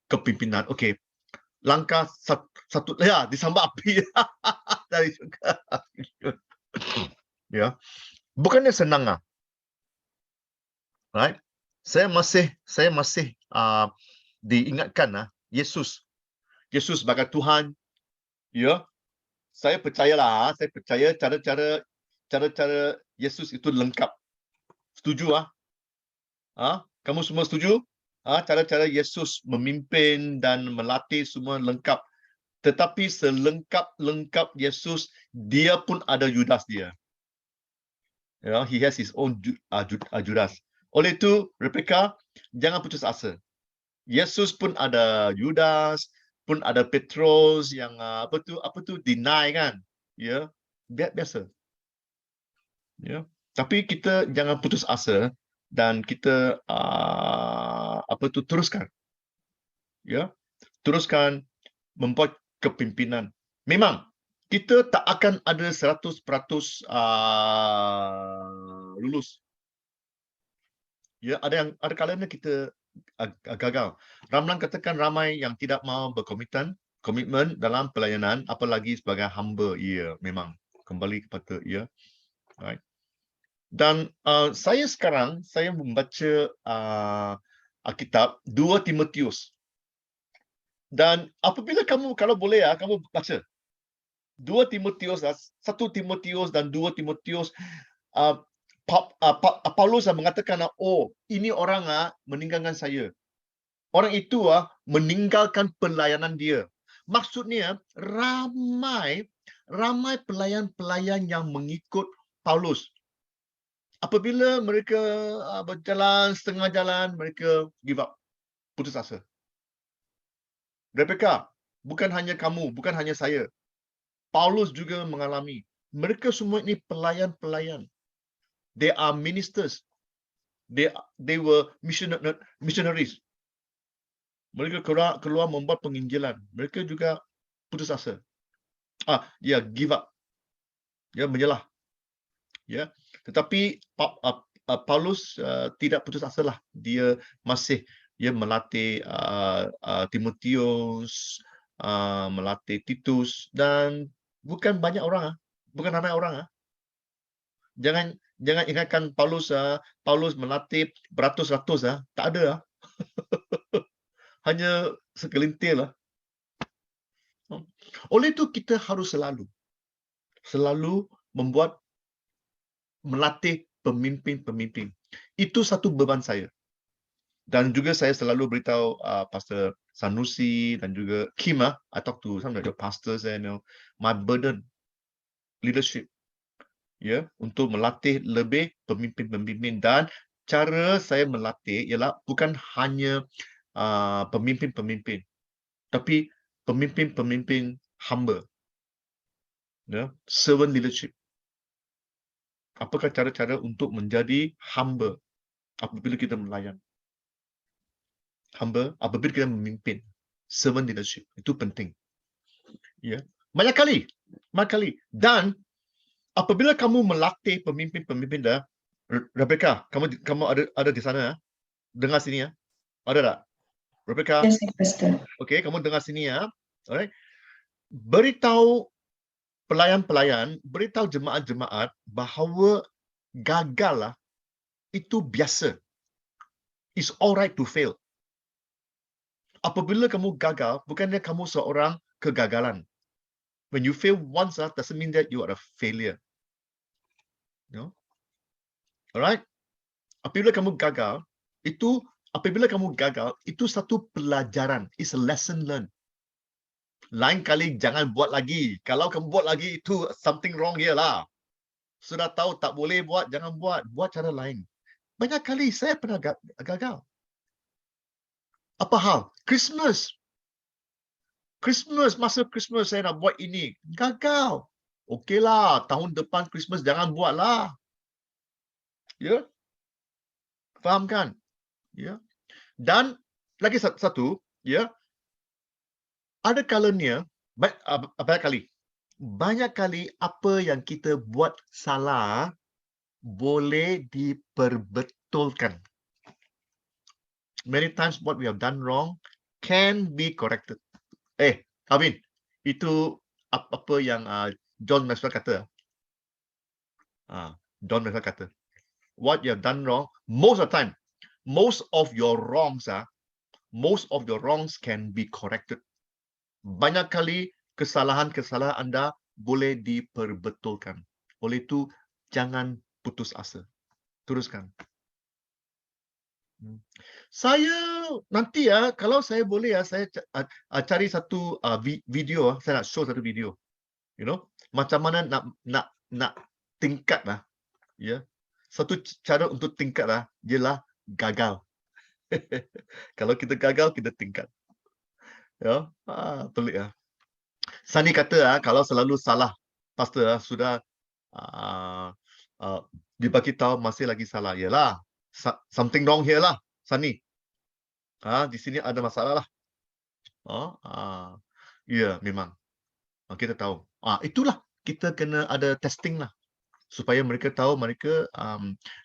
kepimpinan. Okey. Langkah satu disambar api dari juga. Ya. Bukannya senang right? Saya masih diingatkan Yesus sebagai Tuhan. Ya. Saya percaya cara-cara Yesus itu lengkap. Setuju Kamu semua setuju? Cara-cara Yesus memimpin dan melatih semua lengkap. Tetapi selengkap Yesus, dia pun ada Judas dia. He has his own Judas. Oleh itu, Rebecca, jangan putus asa. Yesus pun ada Judas, pun ada Petrus yang apa tu deny kan? Ya, biasa. Ya. Tapi kita jangan putus asa dan kita teruskan. Ya. Teruskan membuat kepimpinan. Memang kita tak akan ada 100% lulus. Ya, ada kalanya kita gagal. Ramlan katakan ramai yang tidak mahu berkomitmen dalam pelayanan, apalagi sebagai hamba. Ya, memang kembali kepada right. Dan saya membaca Alkitab 2 Timotius. Dan apabila kalau boleh kamu baca 2 Timotius, 1 Timotius dan 2 Timotius, Paulus mengatakan, ini orang meninggalkan saya. Orang itu meninggalkan pelayanan dia. Maksudnya ramai pelayan-pelayan yang mengikut Paulus. Apabila mereka berjalan setengah jalan, mereka give up, putus asa. Rebecca, bukan hanya kamu, bukan hanya saya. Paulus juga mengalami. Mereka semua ini pelayan-pelayan. They are ministers. They were missionaries. Mereka keluar membuat penginjilan. Mereka juga putus asa. Give up. Menyelah. Ya. Tetapi Paulus tidak putus asa lah. Dia masih melatih Timotius, melatih Titus, dan bukan banyak orang, bukan ramai orang. Jangan ingatkan Paulus Paulus melatih beratus-ratus tak ada hanya segelintir lah. Oleh itu kita harus selalu melatih pemimpin-pemimpin. Itu satu beban saya. Dan juga saya selalu beritahu Pastor Sanusi dan juga Kim, I talk to some of the pastors and my burden leadership, untuk melatih lebih pemimpin-pemimpin. Dan cara saya melatih ialah bukan hanya pemimpin-pemimpin, tapi pemimpin-pemimpin hamba, servant leadership. Apakah cara-cara untuk menjadi hamba apabila kita melayan? Hamba apabila kita memimpin, servant leadership, itu penting. Banyak kali. Dan apabila kamu melatih pemimpin-pemimpin dah, Rebecca, kamu ada di sana, dengar sini ada tak? Rebecca? Yes, Pastor. Okay, kamu dengar sini alright. Beritahu pelayan-pelayan, beritahu jemaat-jemaat bahawa gagal itu biasa. It's alright to fail. Apabila kamu gagal, bukannya kamu seorang kegagalan. When you fail once, doesn't mean that you are a failure. Alright? Apabila kamu gagal, itu satu pelajaran. It's a lesson learned. Lain kali jangan buat lagi. Kalau kamu buat lagi, itu something wrong here lah. Sudah tahu tak boleh buat, jangan buat. Buat cara lain. Banyak kali saya pernah gagal. Apa hal? Masa Christmas saya nak buat ini. Gagal. Okeylah, tahun depan Christmas jangan buatlah. Faham kan? Dan lagi satu, ada kalanya, banyak kali apa yang kita buat salah boleh diperbetulkan. Many times what we have done wrong can be corrected. Alvin, itu apa yang John Maxwell kata. John Maxwell kata, what you have done wrong, most of the time, most of your wrongs can be corrected. Banyak kali kesalahan-kesalahan anda boleh diperbetulkan. Oleh itu, jangan putus asa. Teruskan. Saya nanti kalau saya boleh saya cari satu video, saya nak show satu video. Macam mana nak tingkat Satu cara untuk tingkat ialah gagal. Kalau kita gagal, kita tingkat. Pelik Sani kata kalau selalu salah, pastor sudah dibagi tahu masih lagi salah. Yalah, something wrong here lah, Sani. Di sini ada masalah lah. Memang. Kita tahu. Itulah kita kena ada testing lah, supaya mereka tahu mereka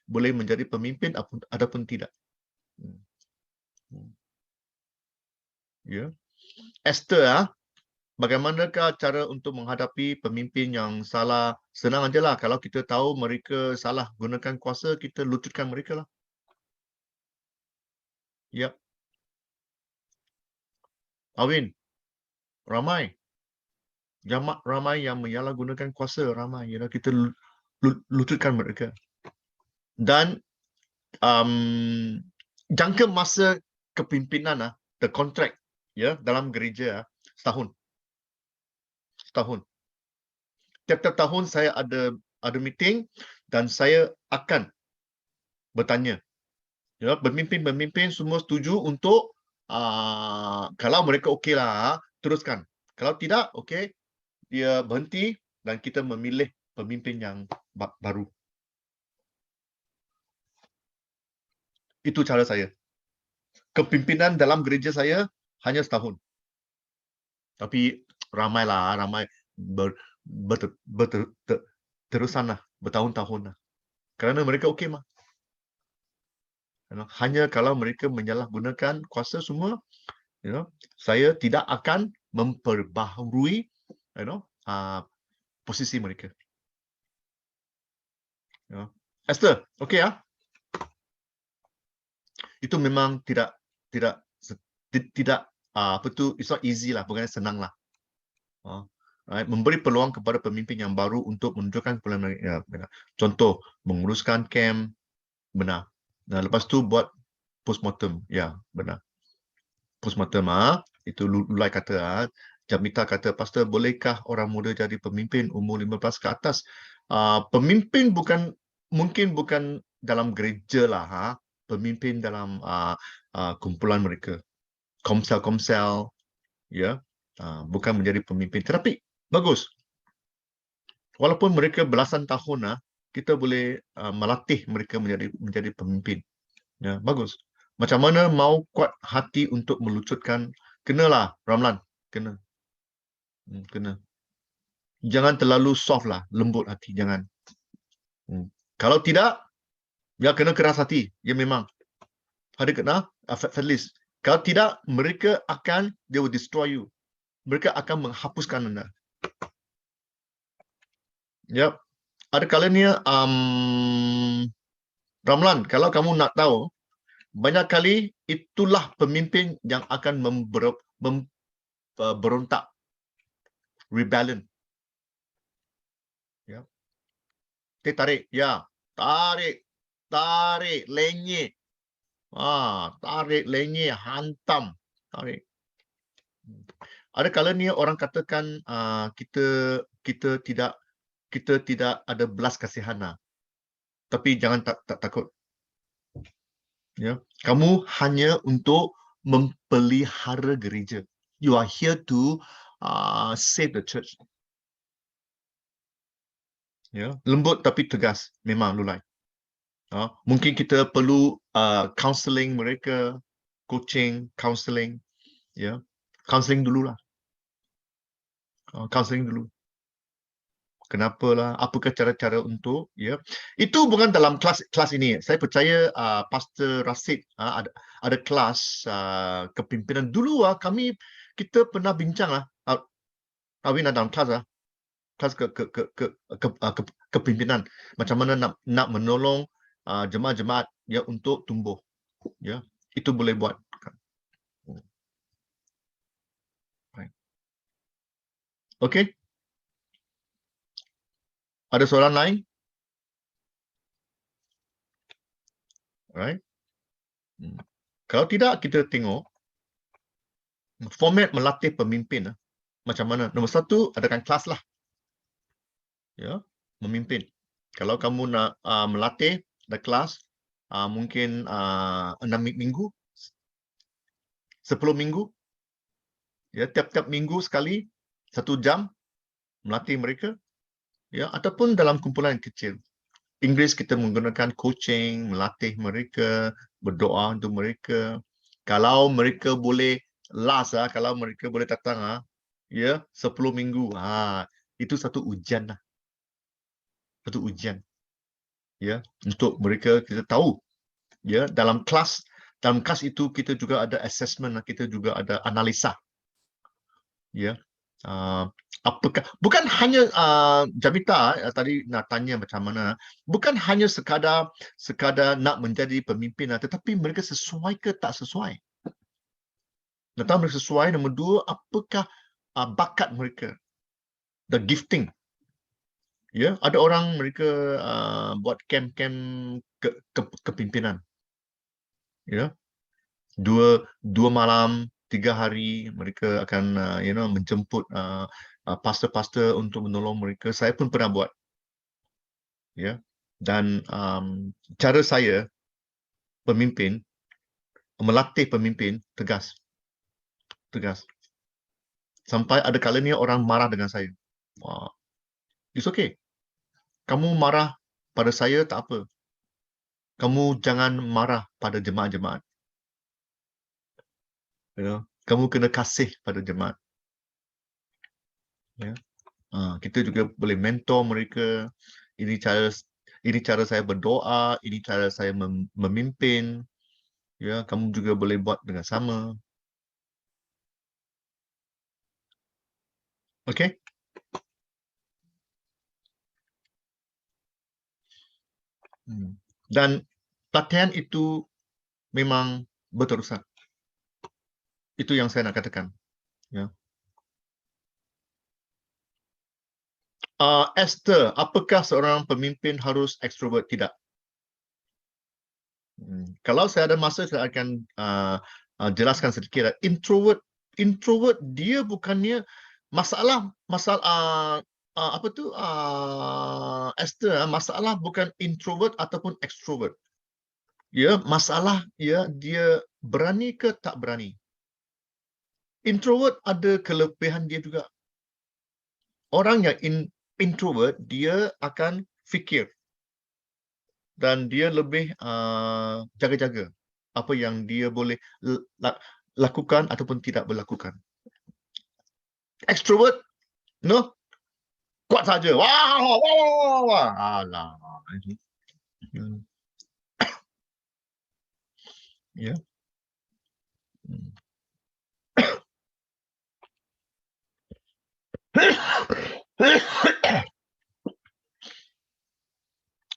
boleh menjadi pemimpin ataupun tidak. Esther, bagaimanakah cara untuk menghadapi pemimpin yang salah? Senang aja lah. Kalau kita tahu mereka salah gunakan kuasa, kita lututkan mereka lah. Alvin, ramai yang menyalahgunakan kuasa, ramai. Kita lututkan mereka. Dan jangka masa kepimpinan, the contract, dalam gereja setahun. Tiap-tiap tahun saya ada meeting dan saya akan bertanya. Pemimpin semua setuju untuk kalau mereka okeylah, teruskan. Kalau tidak, okey, dia berhenti dan kita memilih pemimpin yang baru. Itu cara saya. Kepimpinan dalam gereja saya hanya setahun. Tapi ramai terusan bertahun-tahun kerana mereka okey mah. Hanya kalau mereka menyalahgunakan kuasa semua, saya tidak akan memperbaharui posisi mereka. Esther, okey ya? Itu memang tidak apa tu, it's not easy lah, bukan senang lah. Right? Memberi peluang kepada pemimpin yang baru untuk menunjukkan kepimpinan mereka. Ya, benar. Contoh, menguruskan camp, benar. Dan lepas tu buat postmortem, ya, benar. Postmortem, itu Lulai kata, Jamita kata, Pastor, bolehkah orang muda jadi pemimpin umur 15 ke atas? Pemimpin mungkin bukan dalam gereja lah, pemimpin dalam kumpulan mereka, komsel-komsel, ya, bukan menjadi pemimpin. Tetapi bagus. Walaupun mereka belasan tahun, kita boleh melatih mereka menjadi pemimpin. Ya, bagus. Macam mana mau kuat hati untuk melucutkan, kenalah Ramlan, kena. Kena. Jangan terlalu soft lah, lembut hati, jangan. Kalau tidak, ya kena keras hati. Ya memang. Ada kena, Fadlis. Kalau tidak, mereka they will destroy you. Mereka akan menghapuskan anda. Yep. Ada kalanya, Ramlan, kalau kamu nak tahu, banyak kali itulah pemimpin yang akan berontak, rebellion. Ya. Tarik, ya. Tarik, lenyek. Tarik, lenyek, hantam. Tarik. Ada kalanya orang katakan kita tidak ada belas kasihan. Tapi jangan takut. Ya, kamu hanya untuk mempelihara gereja. You are here to save the church. Ya, lembut tapi tegas, memang Lulai. Mungkin kita perlu counseling mereka, coaching, counseling, ya, counseling dululah. Counseling dulu. Kenapalah? Apakah cara-cara untuk, ya? Itu bukan dalam kelas ini. Saya percaya Pastor Rasid ada kelas kepimpinan dulu. Kita pernah bincang lah. Awin dalam kelas kelas kepimpinan. Macam mana nak menolong jemaat-jemaat ya untuk tumbuh. Ya, itu boleh buat. Okey. Ada soalan lain? Alright. Kalau tidak, kita tengok format melatih pemimpin. Macam mana? Nombor satu, adakan kelas lah. Ya, memimpin. Kalau kamu nak melatih, ada kelas, mungkin 6 minggu, 10 minggu. Ya, tiap-tiap minggu sekali, 1 jam, melatih mereka. Ya, ataupun dalam kumpulan yang kecil. Inggeris kita menggunakan coaching, melatih mereka, berdoa untuk mereka. Kalau mereka boleh kalau mereka boleh datang, ya, 10 minggu, itu satu ujian lah. Satu ujian. Ya, untuk mereka kita tahu. Ya, dalam kelas itu kita juga ada assessment, kita juga ada analisa. Ya. Apakah bukan hanya Jamita tadi nak tanya macam mana, bukan hanya sekadar nak menjadi pemimpin, tetapi mereka sesuai ke tak sesuai. Nak tahu mereka sesuai, nombor 2, apakah bakat mereka, the gifting. Ya, ada orang mereka buat camp-camp kepimpinan. Ya, 2 malam 3 hari mereka akan menjemput pastor-pastor untuk menolong mereka. Saya pun pernah buat. Ya. Dan cara saya melatih pemimpin tegas. Sampai ada kalanya orang marah dengan saya. It's okay. Kamu marah pada saya tak apa. Kamu jangan marah pada jemaat-jemaat. Kamu kena kasih pada jemaat. Ya. Kita juga boleh mentor mereka. Ini cara saya berdoa, ini cara saya memimpin. Ya, kamu juga boleh buat dengan sama. Okey? Dan pelatihan itu memang berterusan. Itu yang saya nak katakan. Ya. Esther, apakah seorang pemimpin harus ekstrovert? Tidak. Kalau saya ada masa, saya akan jelaskan sedikit. Introvert dia bukannya masalah apa tu Esther, masalah bukan introvert ataupun extrovert. Ya, masalah ya dia berani ke tak berani. Introvert ada kelebihan dia juga. Orang yang introvert dia akan fikir dan dia lebih jaga-jaga apa yang dia boleh lakukan ataupun tidak berlakukan. Extrovert, no, kuat saja. Wah, wah, wah, wah. Alah. Ya.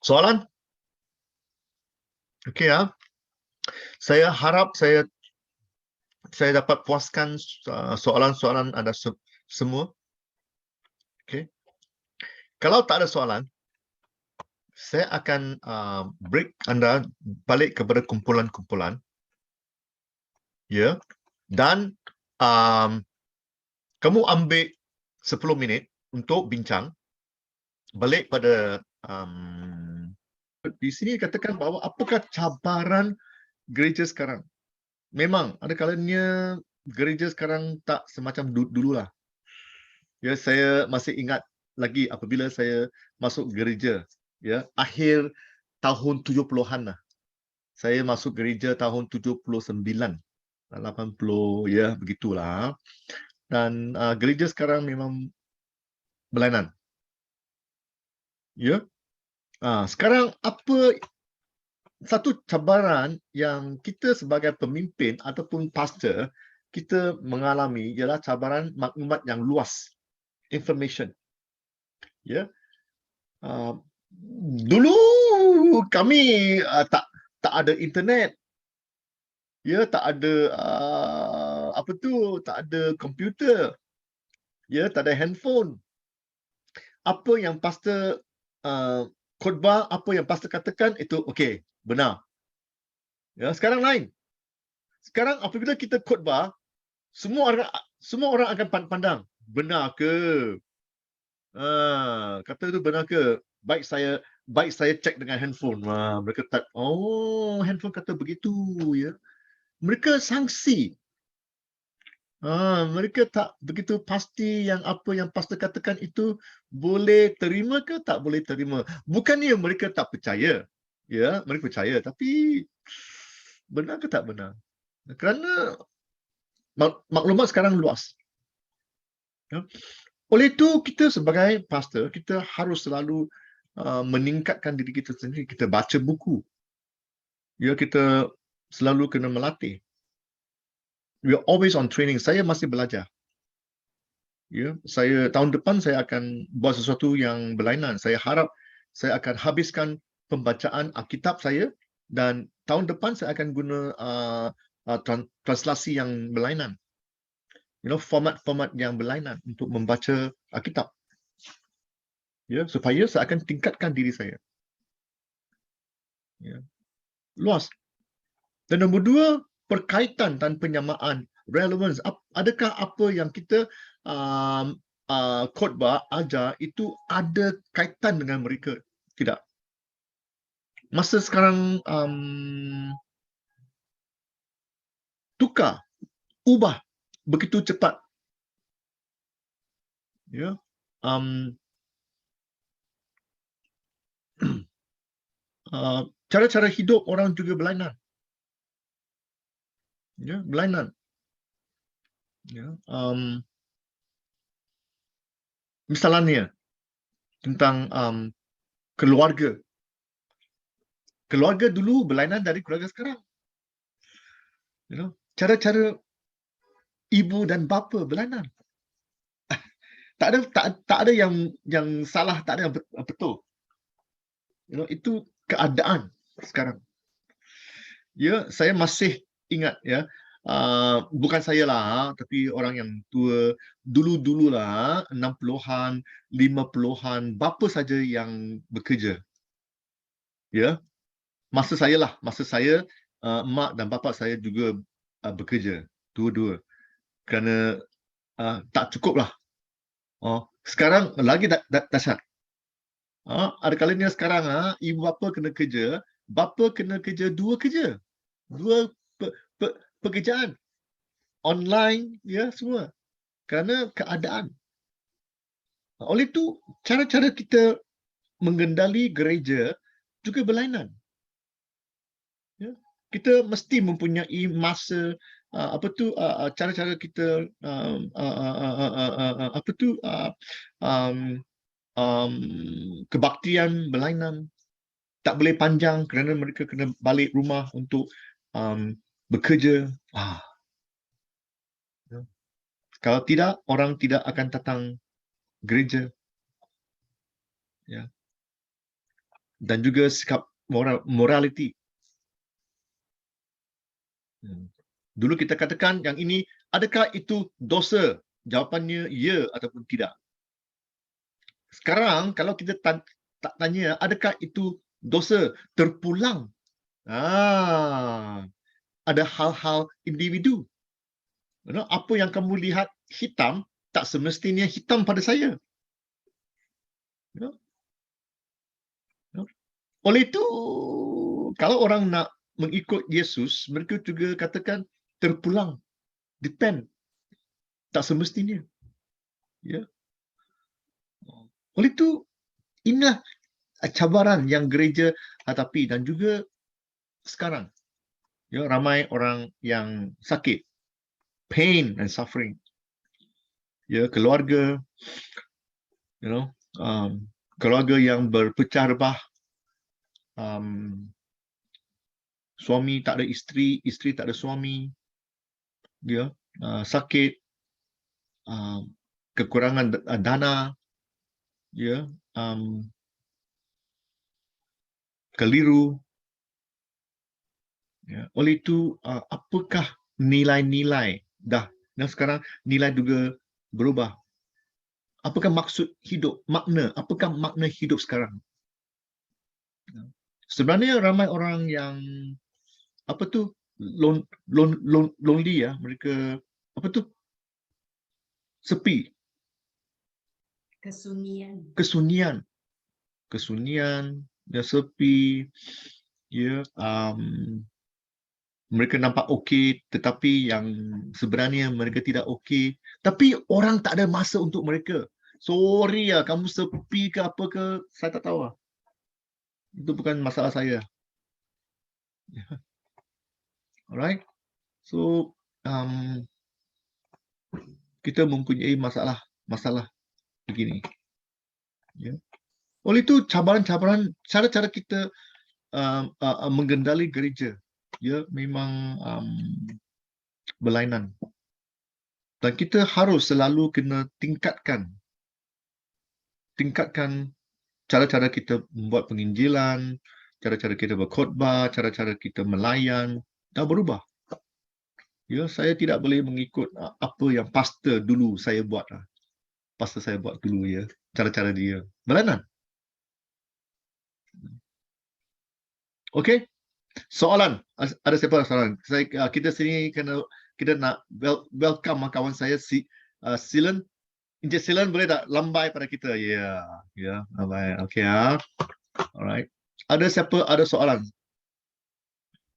Soalan? Okey ya. Saya harap saya dapat puaskan soalan-soalan anda semua. Okey. Kalau tak ada soalan, saya akan break anda balik kepada kumpulan-kumpulan. Ya. Dan kamu ambil 10 minit untuk bincang balik pada di sini katakan bahawa apakah cabaran gereja sekarang. Memang ada kalanya gereja sekarang tak semacam dululah. Ya, saya masih ingat lagi apabila saya masuk gereja, ya, akhir tahun 70-an lah. Saya masuk gereja tahun 79, 80, ya, begitulah. Dan gereja sekarang memang berlainan. Ya. Sekarang apa satu cabaran yang kita sebagai pemimpin ataupun pastor kita mengalami ialah cabaran maklumat yang luas, information. Ya. Dulu kami tak ada internet. Ya, tak ada tak ada komputer. Ya, tak ada handphone. Apa yang pastor khotbah, apa yang pastor katakan itu okey, benar. Ya, sekarang lain. Sekarang apabila kita khotbah, semua orang akan pandang, benar ke? Kata itu benar ke? Baik saya cek dengan handphone. Mereka tak, oh, handphone kata begitu, ya. Mereka sangsi. Mereka tak begitu pasti yang apa yang pastor katakan itu boleh terima ke tak boleh terima. Bukannya mereka tak percaya. Ya, mereka percaya, tapi benar ke tak benar? Kerana maklumat sekarang luas. Ya. Oleh itu, kita sebagai pastor, kita harus selalu meningkatkan diri kita sendiri. Kita baca buku. Ya, kita selalu kena melatih. We are always on training. Saya masih belajar. Ya, tahun depan saya akan buat sesuatu yang berlainan. Saya harap saya akan habiskan pembacaan Alkitab saya dan tahun depan saya akan guna translasi yang berlainan. Format-format yang berlainan untuk membaca Alkitab. Ya, supaya saya akan tingkatkan diri saya. Ya. Luas. Dan nombor 2, perkaitan dan penyamaan, relevance. Adakah apa yang kita khotbah, ajar itu ada kaitan dengan mereka? Tidak. Masa sekarang tukar, ubah begitu cepat. Ya. Cara-cara hidup orang juga berlainan. Ya, berlainan. Ya, misalnya tentang keluarga. Keluarga dulu berlainan dari keluarga sekarang. Cara-cara ibu dan bapa berlainan. Tak ada yang salah, tak ada yang betul. Itu keadaan sekarang. Ya, saya masih ingat ya. Bukan saya lah, tapi orang yang tua dulu-dulu lah, 60-an, 50-an, bapa saja yang bekerja. Ya, masa saya, mak dan bapa saya juga bekerja, dua-dua. Kerana tak cukup lah. Sekarang lagi dahsyat. Ada kalanya sekarang ibu bapa kena kerja, bapa kena kerja dua pekerjaan online, ya, semua kerana keadaan. Oleh itu cara-cara kita mengendali gereja juga berlainan. Ya, kita mesti mempunyai masa cara-cara kita kebaktian berlainan. Tak boleh panjang kerana mereka kena balik rumah untuk bekerja. Ya. Kalau tidak, orang tidak akan datang gereja. Ya. Dan juga sikap morality. Dulu kita katakan yang ini, adakah itu dosa? Jawapannya ya ataupun tidak. Sekarang kalau kita tak tanya, adakah itu dosa? Terpulang. Ada hal-hal individu. Apa yang kamu lihat hitam, tak semestinya hitam pada saya. Oleh itu, kalau orang nak mengikut Yesus, mereka juga katakan terpulang. Depend. Tak semestinya. Ya. Oleh itu, inilah cabaran yang gereja hadapi dan juga sekarang. Ya, ramai orang yang sakit. Pain and suffering. Ya, keluarga, keluarga yang berpecah rebah. Suami tak ada isteri, isteri tak ada suami. Ya, sakit, kekurangan dana, ya, keliru. Ya. Oleh itu, apakah nilai-nilai dan sekarang nilai juga berubah. Apakah maksud hidup, makna? Apakah makna hidup sekarang? Sebenarnya ramai orang yang lonely ya, mereka sepi. Kesunyian, ya, sepi. Ya, mereka nampak okey, tetapi yang sebenarnya mereka tidak okey. Tapi orang tak ada masa untuk mereka. Sorry ya, kamu sepi ke apa ke, saya tak tahu. Itu bukan masalah saya. Alright. So, kita mempunyai masalah begini. Ya. Oleh itu, cabaran-cabaran, cara-cara kita mengendali gereja, ya, memang berlainan. Dan kita harus selalu kena tingkatkan cara-cara kita membuat penginjilan, cara-cara kita berkhotbah, cara-cara kita melayan, dah berubah. Ya, saya tidak boleh mengikut apa yang pastor dulu saya buat. Pastor saya buat dulu, ya, cara-cara dia. Berlainan. Okey. Soalan. Ada siapa soalan? Kita sini kita nak welcome kawan saya Silen. Encik Silen boleh tak lambai pada kita? Ya, lambai. Okey. Alright. Ada siapa ada soalan?